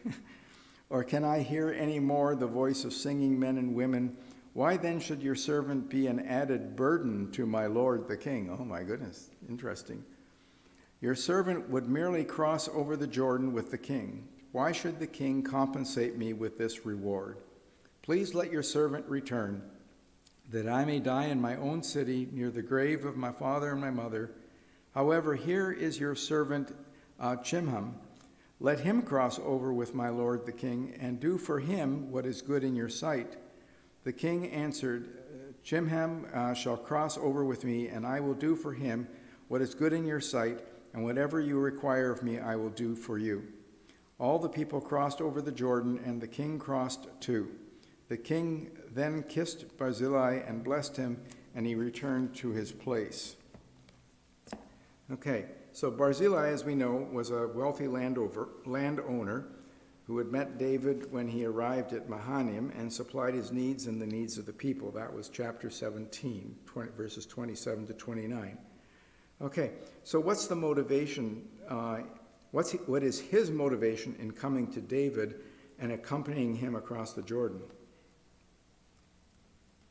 Or can I hear any more the voice of singing men and women? Why then should your servant be an added burden to my lord the king?" Oh my goodness, interesting. "Your servant would merely cross over the Jordan with the king. Why should the king compensate me with this reward? Please let your servant return, that I may die in my own city near the grave of my father and my mother. However, here is your servant Chimham. Let him cross over with my lord the king, and do for him what is good in your sight." The king answered, "Chimham shall cross over with me, and I will do for him what is good in your sight, and whatever you require of me I will do for you." All the people crossed over the Jordan, and the king crossed too. The king then kissed Barzillai and blessed him, and he returned to his place. Okay, So Barzillai, as we know, was a wealthy landowner who had met David when he arrived at Mahanaim and supplied his needs and the needs of the people. That was chapter 17, verses 27 to 29. Okay, so what's the motivation? What is his motivation in coming to David and accompanying him across the Jordan?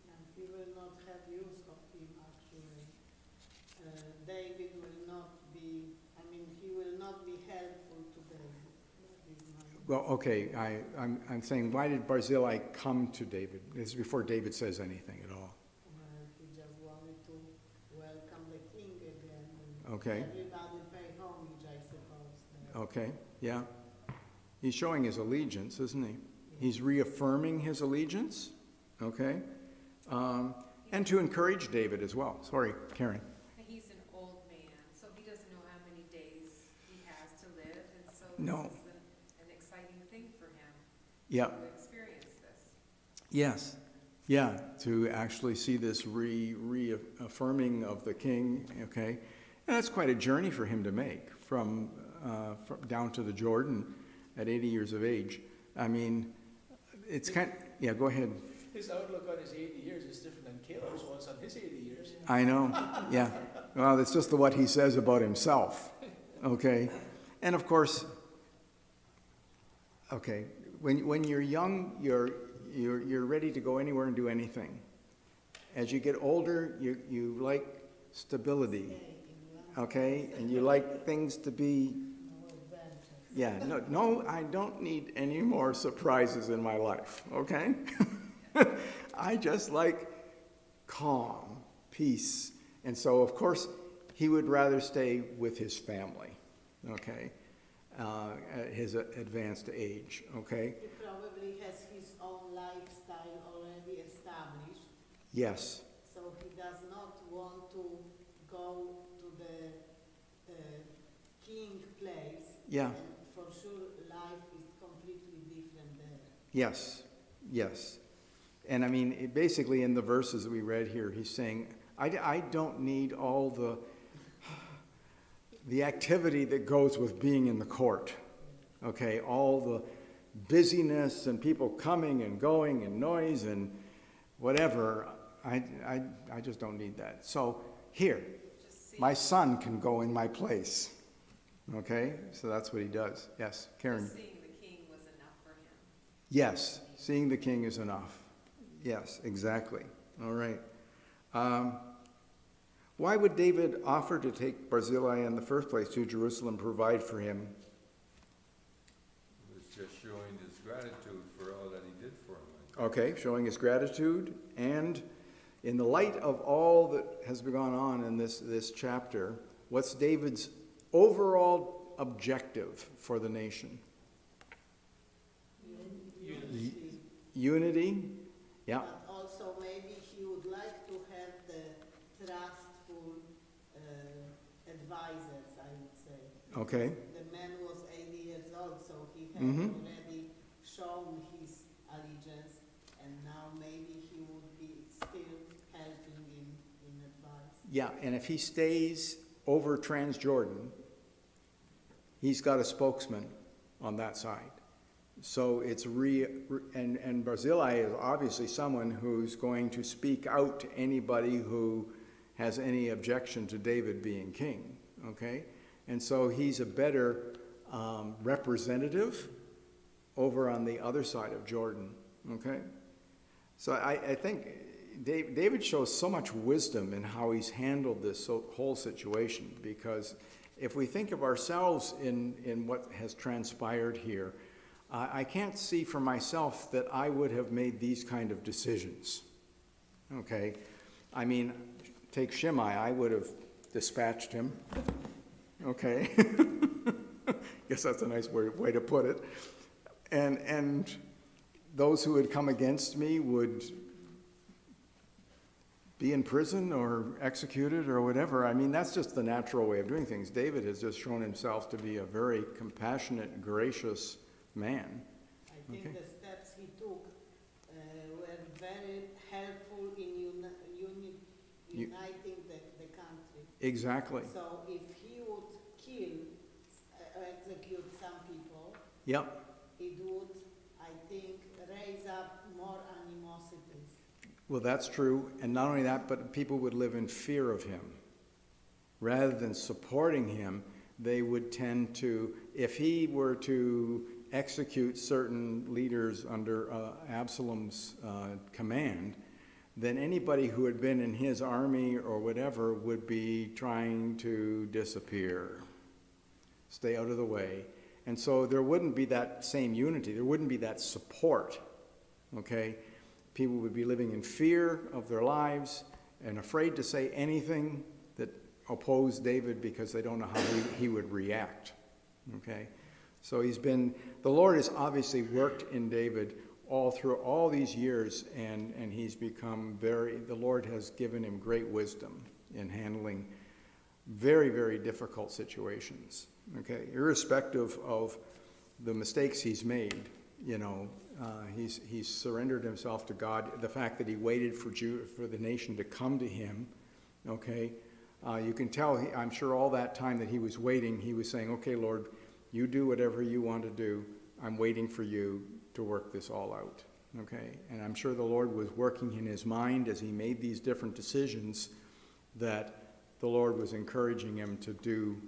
And he will not have use of him actually. David will not be, he will not be helpful to David. That is my- Well, okay, I'm saying, why did Barzillai come to David? This is before David says anything at all. He just wanted to welcome the king again. And Okay. everybody pay homage, I suppose. there. Okay, yeah. He's showing his allegiance, isn't he? He's reaffirming his allegiance, okay? And to encourage David as well. Sorry, Karen. He's an old man, so he doesn't know how many days he has to live, and so No. this is an exciting thing for him Yeah, to experience this. yes, yeah, to actually see this reaffirming of the king, okay? And that's quite a journey for him to make from down to the Jordan at 80 years of age. I mean, it's yeah, go ahead. His outlook on his 80 years is different than Caleb's was on his 80 years. I know, yeah. Well, it's just what he says about himself, okay? And of course, okay, when you're young, you're ready to go anywhere and do anything. As you get older, you like stability, okay? And you like things to be, No adventure. yeah, no, I don't need any more surprises in my life, okay? I just like calm, peace. And so, of course, he would rather stay with his family, okay, at his advanced age, okay? He probably has his own lifestyle already established, Yes, so he does not want to go to the king place. yeah, And for sure, life is completely different there. yes, yes. And I mean, basically in the verses that we read here, he's saying, I don't need all the activity that goes with being in the court, okay? All the busyness and people coming and going and noise and whatever. I just don't need that. So here, Just see, my son can go in my place, okay? So that's what he does. Yes, Karen. just seeing the king was enough for him. Yes, seeing the king is enough. Yes, exactly. All right. Why would David offer to take Barzillai in the first place to Jerusalem, provide for him? It was just showing his gratitude for all that he did for him. Okay, showing his gratitude, and in the light of all that has gone on in this chapter, what's David's overall objective for the nation? Unity. Unity? Yeah. But also maybe he would like to have the trustful advisors, I would say. Okay. The man was 80 years old, so he had Mhm. already shown his allegiance, and now maybe he would be still helping in advice. Yeah, and if he stays over Transjordan, he's got a spokesman on that side. So it's and Barzillai is obviously someone who's going to speak out to anybody who has any objection to David being king, okay? And so he's a better representative over on the other side of Jordan, okay? So I think David shows so much wisdom in how he's handled this whole situation, because if we think of ourselves in what has transpired here, I can't see for myself that I would have made these kind of decisions, okay? I mean, take Shimei, I would have dispatched him, okay? Guess that's a nice way to put it. And those who had come against me would be in prison or executed or whatever. I mean, that's just the natural way of doing things. David has just shown himself to be a very compassionate, gracious man. I think Okay. the steps he took were very helpful in uniting the country. Exactly. So if he would Yep. it would, I think, raise up more animosities. Well, that's true. And not only that, but people would live in fear of him. Rather than supporting him, they would tend to, if he were to execute certain leaders under Absalom's command, then anybody who had been in his army or whatever would be trying to disappear, stay out of the way. And so there wouldn't be that same unity. There wouldn't be that support, okay? People would be living in fear of their lives and afraid to say anything that opposed David because they don't know how he would react, okay? So the Lord has obviously worked in David all through all these years, and he's become the Lord has given him great wisdom in handling very, very difficult situations, okay? Irrespective of the mistakes he's made, you know, he's surrendered himself to God. The fact that he waited for the nation to come to him, okay? You can tell, I'm sure all that time that he was waiting, he was saying, okay, Lord, you do whatever you want to do. I'm waiting for you to work this all out, okay? And I'm sure the Lord was working in his mind as he made these different decisions, that the Lord was encouraging him to do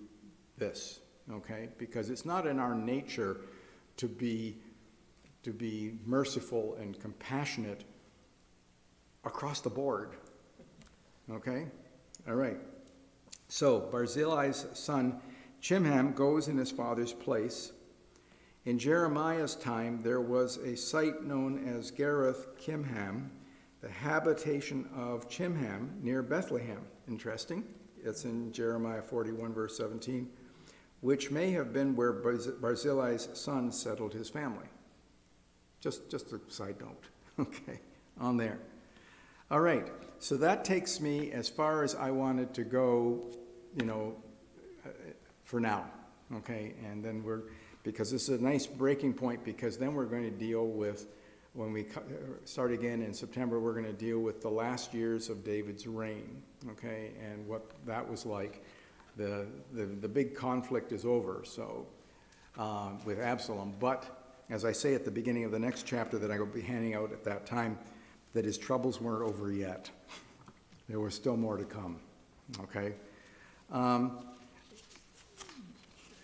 this, okay? Because it's not in our nature to be merciful and compassionate across the board, okay? All right. So Barzillai's son Chimham goes in his father's place. In Jeremiah's time, there was a site known as Gereth Kimham, the habitation of Chimham near Bethlehem. Interesting. It's in Jeremiah 41, verse 17, which may have been where Barzillai's son settled his family. Just a side note, okay, on there. All right, so that takes me as far as I wanted to go, you know, for now, okay? And then because this is a nice breaking point, because then we're going to deal with, when we start again in September, we're going to deal with the last years of David's reign, okay? And what that was like. The big conflict is over, so, with Absalom. But, as I say at the beginning of the next chapter that I will be handing out at that time, that his troubles weren't over yet. There was still more to come, okay?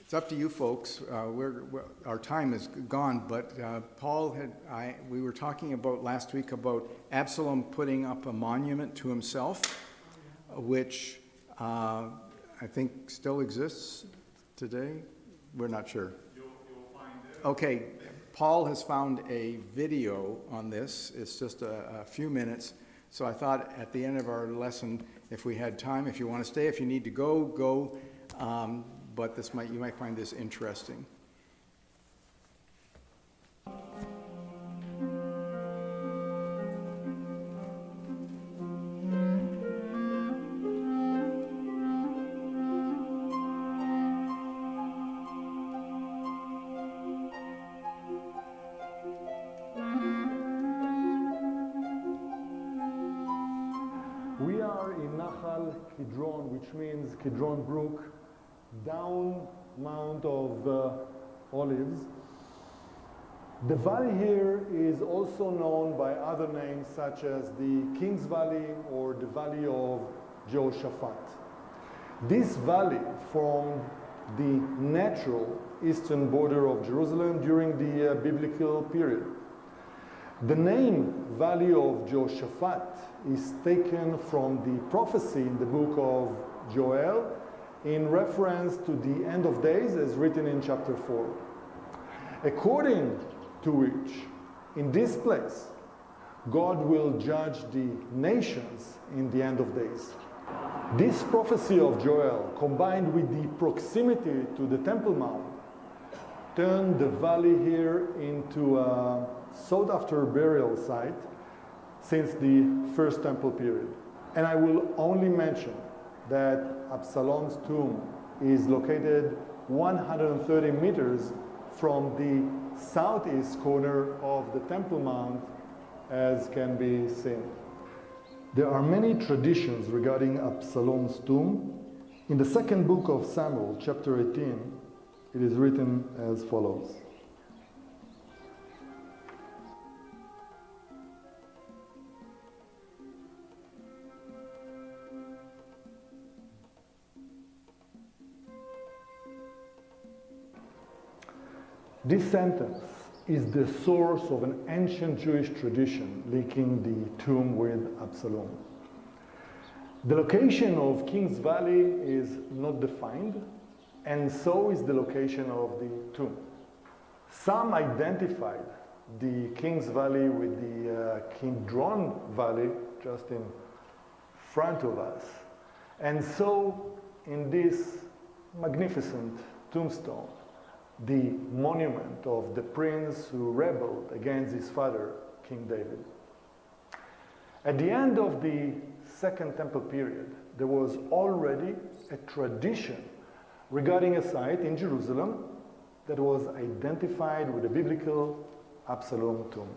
It's up to you folks. Our time is gone, but we were talking about last week about Absalom putting up a monument to himself, which I think still exists today. We're not sure. You'll find out. Okay, Paul has found a video on this. It's just a few minutes. So I thought at the end of our lesson, if we had time, if you want to stay, if you need to go, go. But you might find this interesting. We are in Nahal Kidron, which means Kidron Brook, down Mount of Olives. The valley here is also known by other names such as the King's Valley or the Valley of Jehoshaphat. This valley formed the natural eastern border of Jerusalem during the biblical period. The name Valley of Jehoshaphat is taken from the prophecy in the book of Joel in reference to the end of days as written in chapter 4. According to which, in this place, God will judge the nations in the end of days. This prophecy of Joel, combined with the proximity to the Temple Mount, turned the valley here into a sought-after burial site since the First Temple period. And I will only mention that Absalom's tomb is located 130 meters from the southeast corner of the Temple Mount, as can be seen. There are many traditions regarding Absalom's tomb. In the second book of Samuel, chapter 18, it is written as follows. This sentence is the source of an ancient Jewish tradition linking the tomb with Absalom. The location of King's Valley is not defined, and so is the location of the tomb. Some identified the King's Valley with the Kidron Valley just in front of us. And so in this magnificent tombstone, the monument of the prince who rebelled against his father, King David. At the end of the Second Temple period, there was already a tradition regarding a site in Jerusalem that was identified with the biblical Absalom tomb.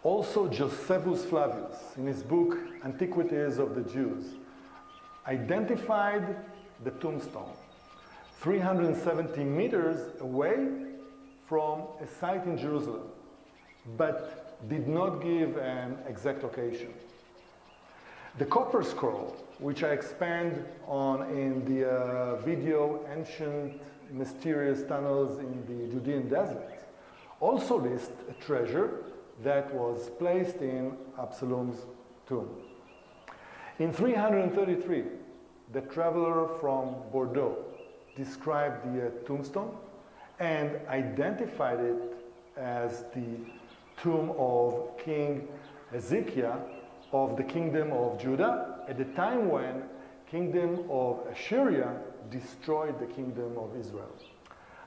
Also, Josephus Flavius, in his book Antiquities of the Jews, identified the tombstone 370 meters away from a site in Jerusalem, but did not give an exact location. The copper scroll, which I expand on in the video Ancient Mysterious Tunnels in the Judean Desert, also lists a treasure that was placed in Absalom's tomb. In 333, the traveler from Bordeaux described the tombstone and identified it as the tomb of King Hezekiah of the kingdom of Judah at the time when kingdom of Assyria destroyed the kingdom of Israel.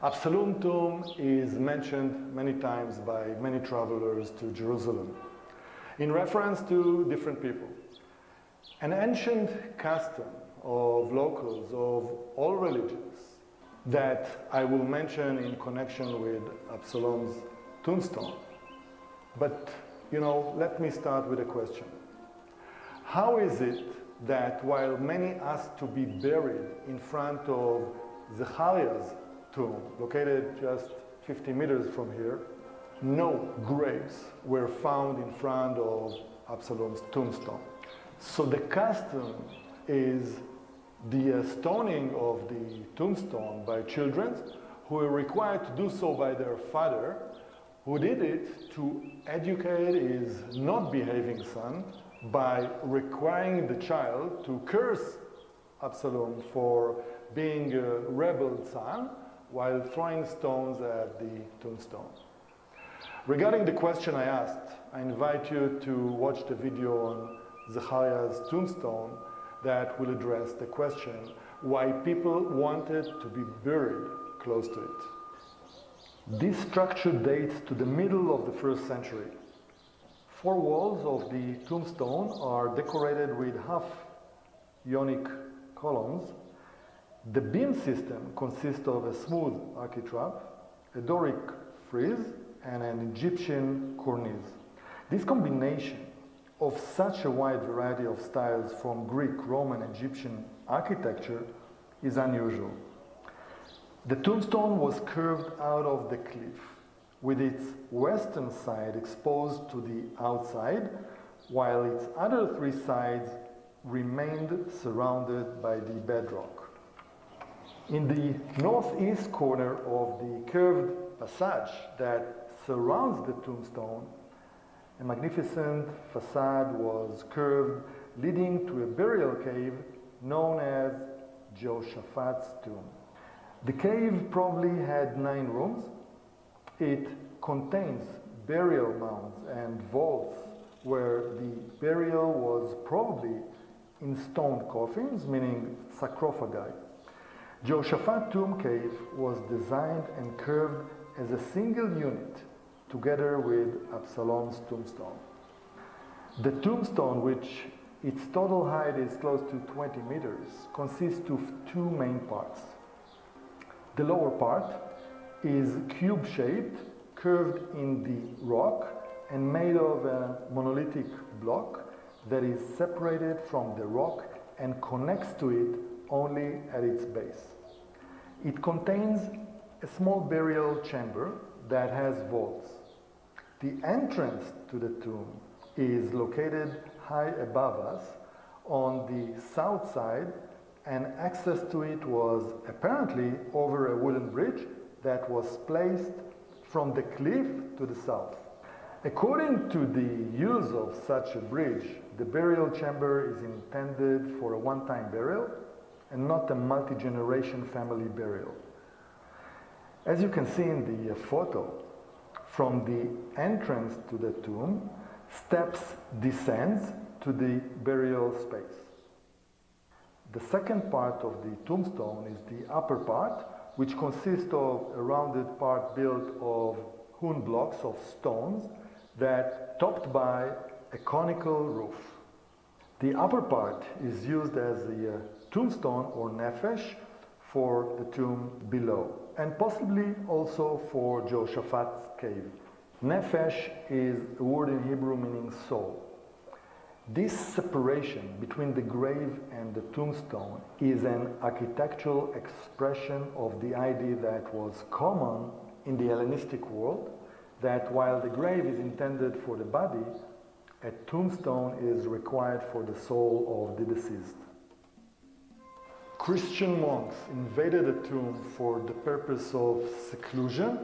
Absalom tomb is mentioned many times by many travelers to Jerusalem in reference to different people. An ancient custom of locals of all religions that I will mention in connection with Absalom's tombstone. But, let me start with a question. How is it that while many asked to be buried in front of Zechariah's tomb, located just 50 meters from here, no graves were found in front of Absalom's tombstone? So the custom is the stoning of the tombstone by children who were required to do so by their father, who did it to educate his not behaving son by requiring the child to curse Absalom for being a rebel son while throwing stones at the tombstone. Regarding the question I asked, I invite you to watch the video on Zechariah's tombstone that will address the question why people wanted to be buried close to it. This structure dates to the middle of the 1st century. 4 walls of the tombstone are decorated with half ionic columns. The beam system consists of a smooth architrave, a Doric frieze, and an Egyptian cornice. This combination of such a wide variety of styles from Greek, Roman, Egyptian architecture is unusual. The tombstone was curved out of the cliff, with its western side exposed to the outside, while its other 3 sides remained surrounded by the bedrock. In the northeast corner of the curved passage that surrounds the tombstone, a magnificent facade was curved, leading to a burial cave known as Jehoshaphat's tomb. The cave probably had 9 rooms. It contains burial mounds and vaults where the burial was probably in stone coffins, meaning sarcophagi. Jehoshaphat tomb cave was designed and curved as a single unit together with Absalom's tombstone. The tombstone, which its total height is close to 20 meters, consists of 2 main parts. The lower part is cube-shaped, curved in the rock, and made of a monolithic block that is separated from the rock and connects to it only at its base. It contains a small burial chamber that has vaults. The entrance to the tomb is located high above us on the south side, and access to it was apparently over a wooden bridge that was placed from the cliff to the south. According to the use of such a bridge, the burial chamber is intended for a one-time burial and not a multi-generation family burial. As you can see in the photo, from the entrance to the tomb, steps descends to the burial space. The second part of the tombstone is the upper part, which consists of a rounded part built of hewn blocks of stones that topped by a conical roof. The upper part is used as the tombstone or nefesh for the tomb below, and possibly also for Jehoshaphat's cave. Nefesh is a word in Hebrew meaning soul. This separation between the grave and the tombstone is an architectural expression of the idea that was common in the Hellenistic world, that while the grave is intended for the body, a tombstone is required for the soul of the deceased. Christian monks invaded the tomb for the purpose of seclusion,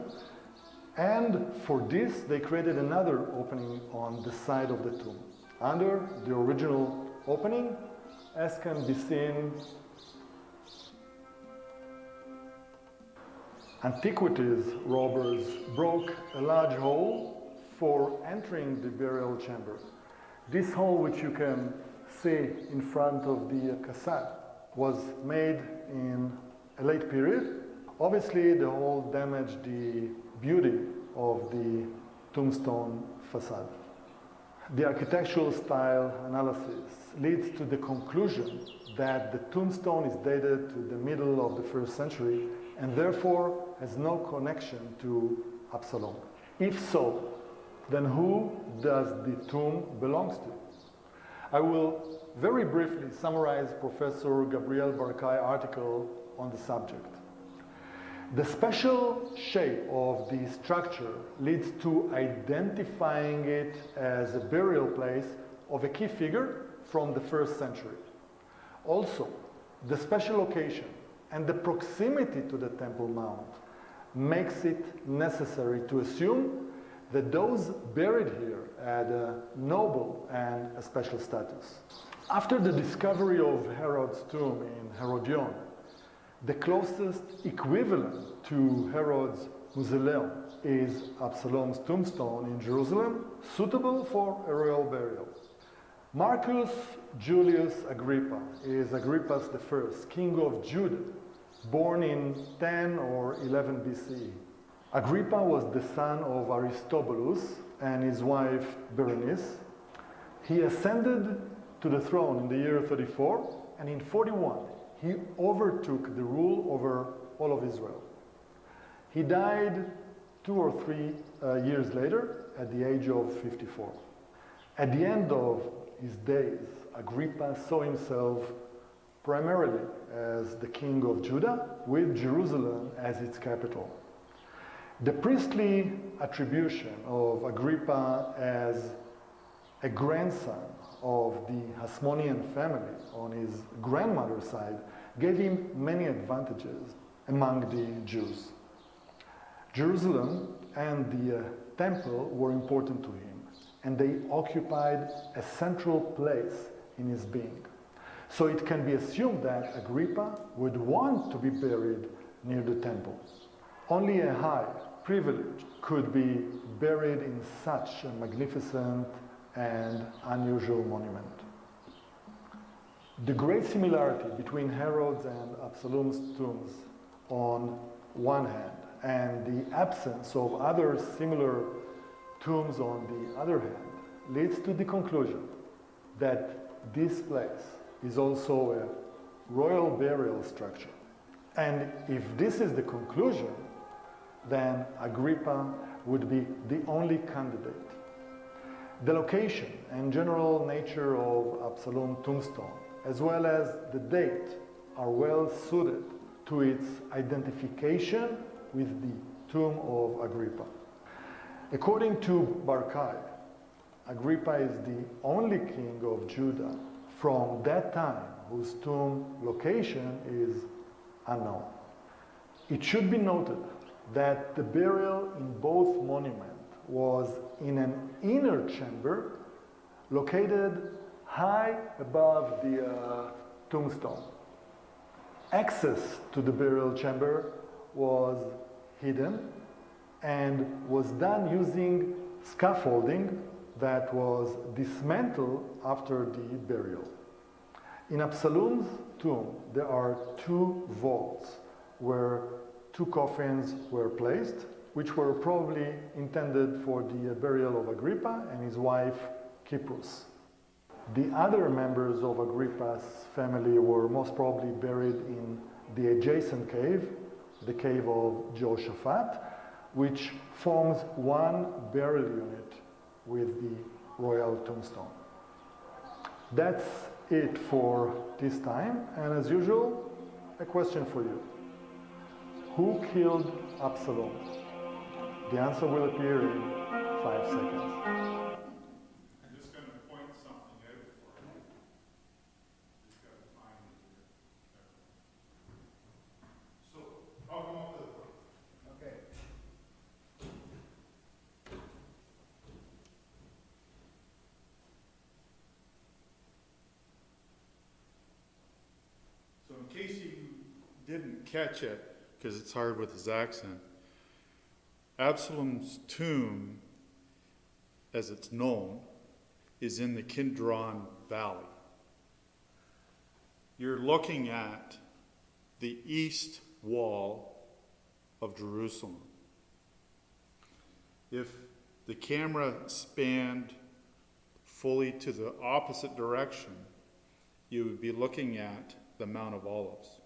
and for this they created another opening on the side of the tomb, under the original opening, as can be seen. Antiquities robbers broke a large hole for entering the burial chamber. This hole, which you can see in front of the facade, was made in a late period. Obviously, the hole damaged the beauty of the tombstone facade. The architectural style analysis leads to the conclusion that the tombstone is dated to the middle of the 1st century and therefore has no connection to Absalom. If so, then who does the tomb belongs to? I will very briefly summarize Professor Gabriel Barkai article on the subject. The special shape of the structure leads to identifying it as a burial place of a key figure from the 1st century. Also, the special location and the proximity to the Temple Mount makes it necessary to assume that those buried here had a noble and a special status. After the discovery of Herod's tomb in Herodion, the closest equivalent to Herod's mausoleum is Absalom's tombstone in Jerusalem, suitable for a royal burial. Marcus Julius Agrippa is Agrippa's I, king of Judah, born in 10 or 11 BCE. Agrippa was the son of Aristobulus and his wife Berenice. He ascended to the throne in the year 34, and in 41 he overtook the rule over all of Israel. He died 2 or 3 years later at the age of 54. At the end of his days, Agrippa saw himself primarily as the king of Judah, with Jerusalem as its capital. The priestly attribution of Agrippa as a grandson of the Hasmonean family on his grandmother's side gave him many advantages among the Jews. Jerusalem and the temple were important to him, and they occupied a central place in his being. So it can be assumed that Agrippa would want to be buried near the temple. Only a high privilege could be buried in such a magnificent and unusual monument. The great similarity between Herod's and Absalom's tombs on one hand, and the absence of other similar tombs on the other hand, leads to the conclusion that this place is also a royal burial structure. And if this is the conclusion, then Agrippa would be the only candidate. The location and general nature of Absalom's tombstone, as well as the date, are well suited to its identification with the tomb of Agrippa. According to Barkai, Agrippa is the only king of Judah from that time whose tomb location is unknown. It should be noted that the burial in both monuments was in an inner chamber located high above the tombstone. Access to the burial chamber was hidden and was done using scaffolding that was dismantled after the burial. In Absalom's tomb, there are two vaults where two coffins were placed, which were probably intended for the burial of Agrippa and his wife Cyprus. The other members of Agrippa's family were most probably buried in the adjacent cave, the cave of Jehoshaphat, which forms one burial unit with the royal tombstone. That's it for this time, and as usual, a question for you. Who killed Absalom? The answer will appear in 5 seconds. I'm just gonna point something out for you. Just gotta find it here. So, I'll come up with it. Okay. So in case you didn't catch it, because it's hard with his accent, Absalom's tomb, as it's known, is in the Kidron Valley. You're looking at the east wall of Jerusalem. If the camera spanned fully to the opposite direction, you would be looking at the Mount of Olives.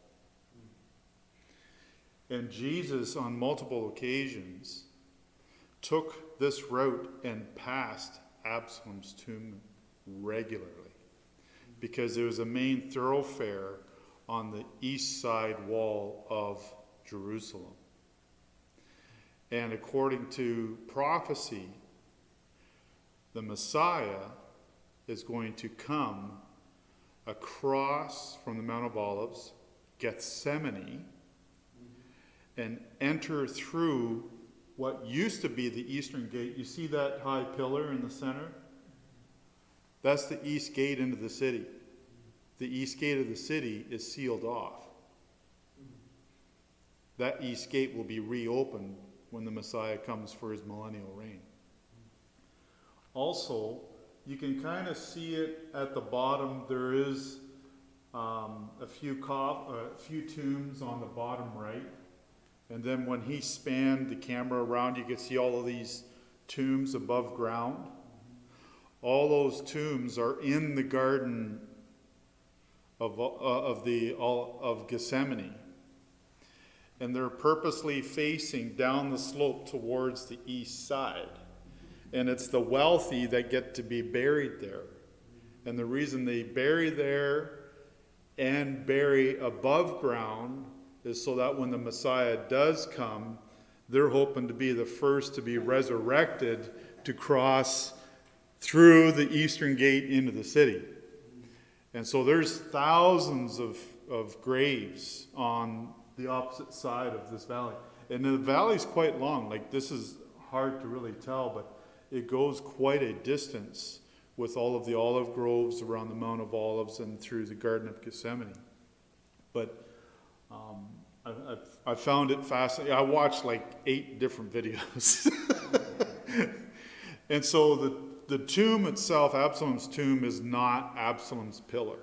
And Jesus, on multiple occasions, took this route and passed Absalom's tomb regularly, because there was a main thoroughfare on the east side wall of Jerusalem. And according to prophecy, the Messiah is going to come across from the Mount of Olives, Gethsemane, and enter through what used to be the eastern gate. You see that high pillar in the center? That's the east gate into the city. The east gate of the city is sealed off. That east gate will be reopened when the Messiah comes for his millennial reign. Also, you can kind of see it at the bottom. There is a few tombs on the bottom right. And then when he spanned the camera around, you could see all of these tombs above ground. All those tombs are in the garden of Gethsemane. And they're purposely facing down the slope towards the east side. And it's the wealthy that get to be buried there. And the reason they bury there and bury above ground is so that when the Messiah does come, they're hoping to be the first to be resurrected to cross through the eastern gate into the city. And so there's thousands of graves on the opposite side of this valley. And the valley's quite long. Like, this is hard to really tell, but it goes quite a distance with all of the olive groves around the Mount of Olives and through the Garden of Gethsemane. But I found it fascinating. I watched like 8 different videos. And so the tomb itself, Absalom's tomb, is not Absalom's pillar.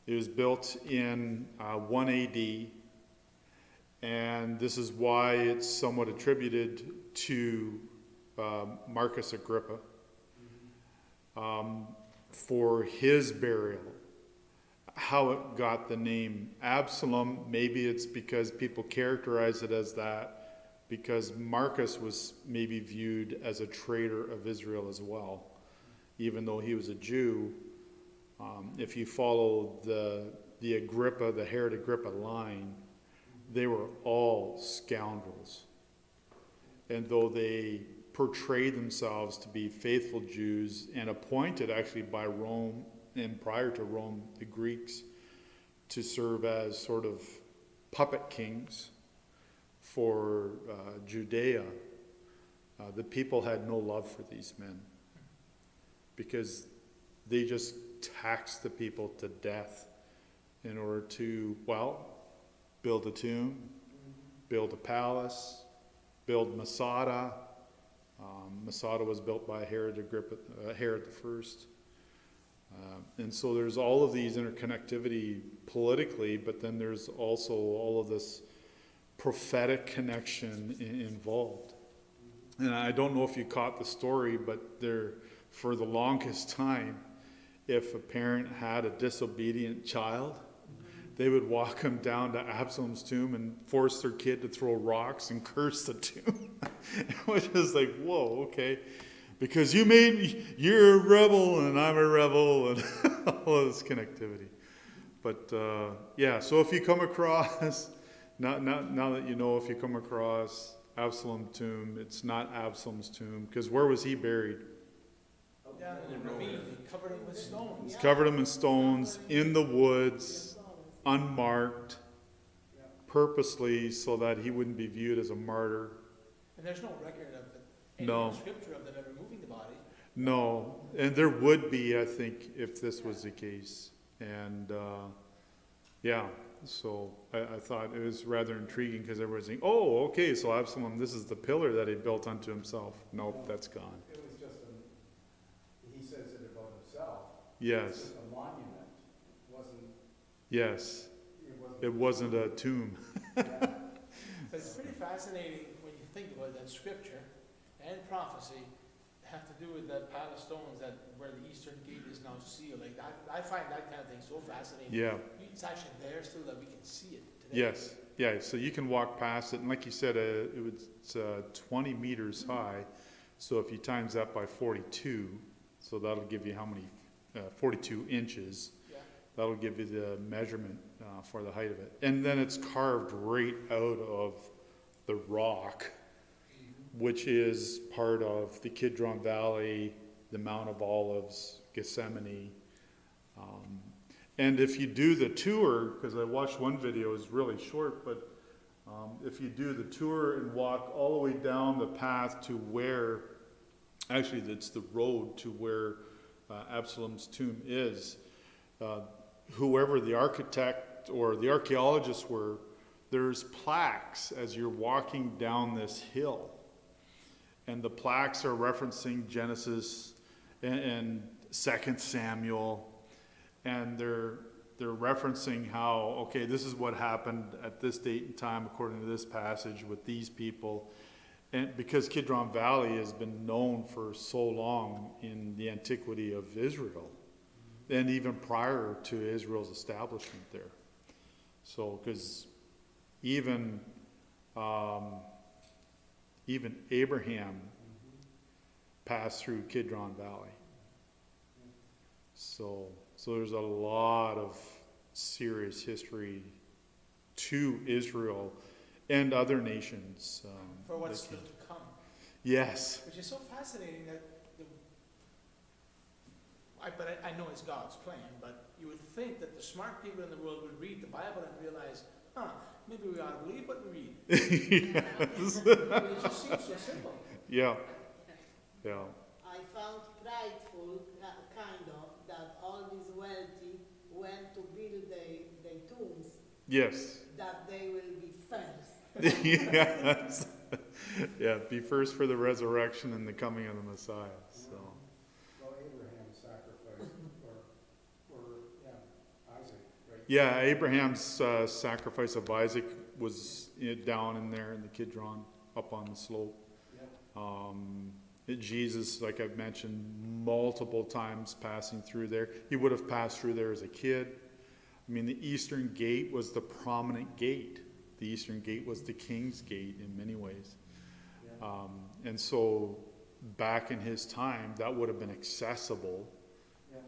It was built in 1 AD, and this is why it's somewhat attributed to Marcus Agrippa for his burial. How it got the name Absalom, maybe it's because people characterize it as that, because Marcus was maybe viewed as a traitor of Israel as well. Even though he was a Jew, if you follow the Agrippa, the Herod Agrippa line, they were all scoundrels. And though they portrayed themselves to be faithful Jews and appointed actually by Rome, and prior to Rome, the Greeks, to serve as sort of puppet kings, for Judea, the people had no love for these men because they just taxed the people to death in order to, well, build a tomb, build a palace, build Masada. Masada was built by Herod the First. And so there's all of these interconnectivity politically, but then there's also all of this prophetic connection involved. And I don't know if you caught the story, but for the longest time, if a parent had a disobedient child, they would walk them down to Absalom's tomb and force their kid to throw rocks and curse the tomb. Which is like, whoa, okay. Because you're a rebel and I'm a rebel and all this connectivity. But yeah, so if you come across, now that you know, if you come across Absalom's tomb, it's not Absalom's tomb, because where was he buried? Down in the ravine, they covered him with stones. Covered him in stones, in the woods, unmarked, purposely so that he wouldn't be viewed as a martyr. And there's no record of it, No. scripture of them ever moving the body. No, and there would be, I think, if this was the case. And yeah, so I thought it was rather intriguing because everyone's saying, oh, okay, so Absalom, this is the pillar that he built unto himself. Nope, that's gone. It was just he says it about himself. It's Yes, just a monument. It wasn't, yes, it wasn't a tomb. But it's pretty fascinating when you think about it, that scripture and prophecy have to do with that pile of stones that where the eastern gate is now sealed. Like I find that kind of thing so fascinating. Yeah. It's actually there still that we can see it today. Yes, yeah, so you can walk past it, and like you said, it's 20 meters high, so if you times that by 42, so that'll give you how many, 42 inches, Yeah. that'll give you the measurement for the height of it. And then it's carved right out of the rock, which is part of the Kidron Valley, the Mount of Olives, Gethsemane. And if you do the tour, because I watched one video, it's really short, but if you do the tour and walk all the way down the path to where, actually it's the road to where Absalom's tomb is, whoever the architect or the archaeologists were, there's plaques as you're walking down this hill. And the plaques are referencing Genesis and 2 Samuel. And they're referencing how, okay, this is what happened at this date and time according to this passage with these people. And because Kidron Valley has been known for so long in the antiquity of Israel, and even prior to Israel's establishment there. So, because even Abraham passed through Kidron Valley. So there's a lot of serious history to Israel and other nations. For what's that still can- to come. Yes. Which is so fascinating that I know it's God's plan, but you would think that the smart people in the world would read the Bible and realize, maybe we ought to believe what we read. Yes. But it just seems so simple. Yeah. Yeah. I found prideful, kind of, that all these wealthy went to build their tombs, Yes. that they will be first. Yes. Yeah, be first for the resurrection and the coming of the Messiah. So. well, Abraham sacrificed, or Isaac, right? Yeah, Abraham's sacrifice of Isaac was down in there in the Kidron, up on the slope. Yep. Jesus, like I've mentioned, multiple times passing through there. He would have passed through there as a kid. I mean, the Eastern Gate was the prominent gate. The Eastern Gate was the King's Gate in many ways. Yeah. And so back in his time, that would have been accessible, Yeah.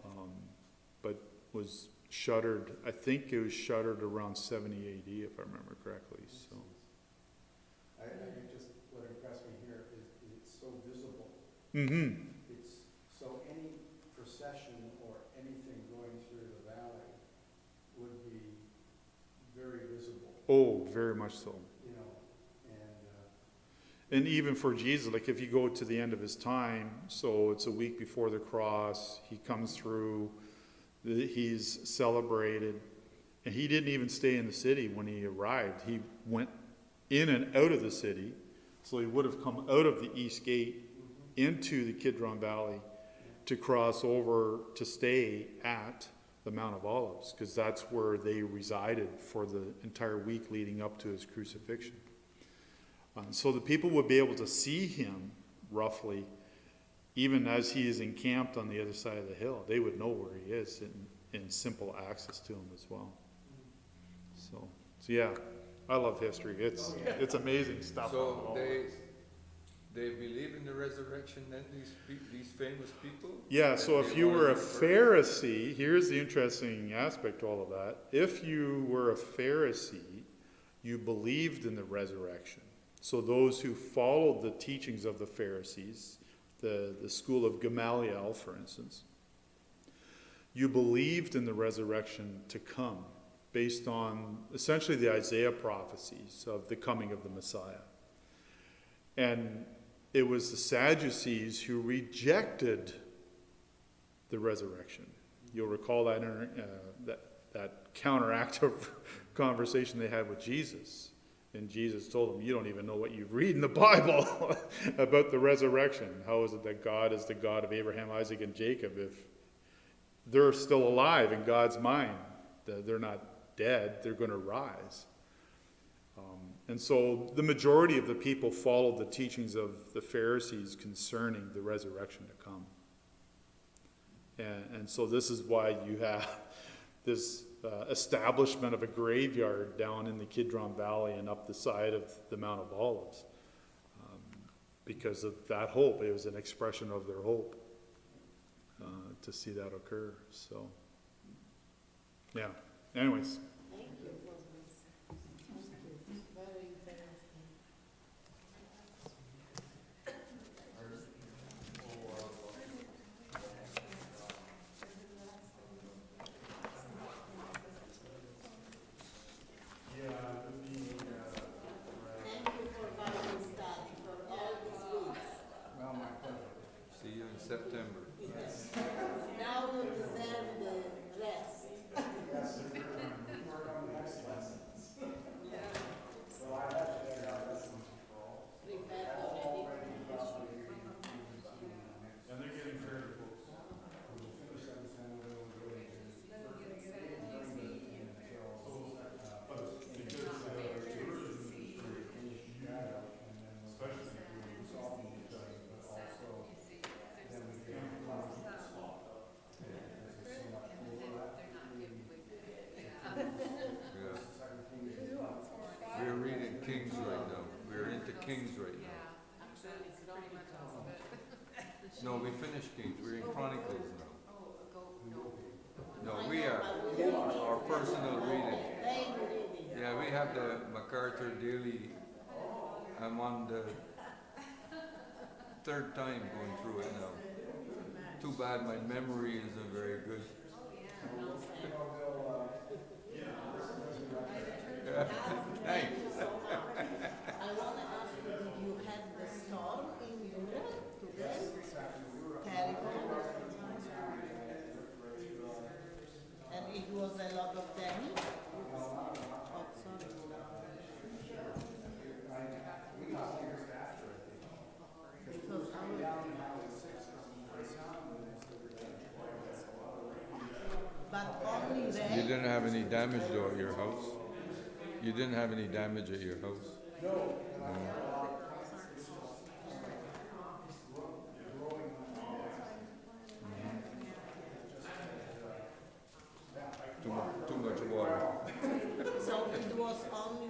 but was shuttered. I think it was shuttered around 70 AD, if I remember correctly. So. I just, what impressed me here is it's so visible. Mm-hmm. It's, so any procession or anything going through the valley would be very visible, Oh, very much so. you know, And even for Jesus, like if you go to the end of his time, so it's a week before the cross, he comes through, he's celebrated, and he didn't even stay in the city when he arrived. He went in and out of the city, so he would have come out of the east gate into the Kidron Valley to cross over to stay at the Mount of Olives, because that's where they resided for the entire week leading up to his crucifixion. So the people would be able to see him roughly, even as he is encamped on the other side of the hill. They would know where he is in simple access to him as well. So yeah, I love history. It's amazing stuff. So they believe in the resurrection then, these famous people? Yeah, so That if they you were a wanted to pray? Pharisee, here's the interesting aspect to all of that. If you were a Pharisee, you believed in the resurrection. So those who followed the teachings of the Pharisees, the school of Gamaliel, for instance, you believed in the resurrection to come, based on essentially the Isaiah prophecies of the coming of the Messiah. And it was the Sadducees who rejected the resurrection. You'll recall that that counteractive conversation they had with Jesus. And Jesus told them, you don't even know what you read in the Bible about the resurrection. How is it that God is the God of Abraham, Isaac, and Jacob if they're still alive in God's mind? They're not dead, they're going to rise. And so the majority of the people followed the teachings of the Pharisees concerning the resurrection to come. And so this is why you have this establishment of a graveyard down in the Kidron Valley and up the side of the Mount of Olives. Because of that hope. It was an expression of their hope to see that occur. So, yeah. Anyways. Thank you for this. Thank you. Very interesting. Thank you for Bible study for all these weeks. Well, my pleasure. See you in September. Yes. Now you deserve the rest. Yes, we're on the next lessons. So I actually got lessons for all. Prepare already. And they're getting fairly close. We'll finish that this and we'll go into Yeah. We're reading Kings right now. We're into Kings right now. No, we finished Kings. We're in Chronicles now. No, we are. Our personal reading. Yeah, we have the MacArthur Daily. I'm on the third time going through it now. Too bad my memory isn't very good. Thanks. I want to ask you, did you have the storm in Europe today? Terrible. And it was a lot of damage? Oh, sorry. Because but only You rain? didn't have any damage though at your house? You didn't have any damage at your house? No. Too much water. So it was only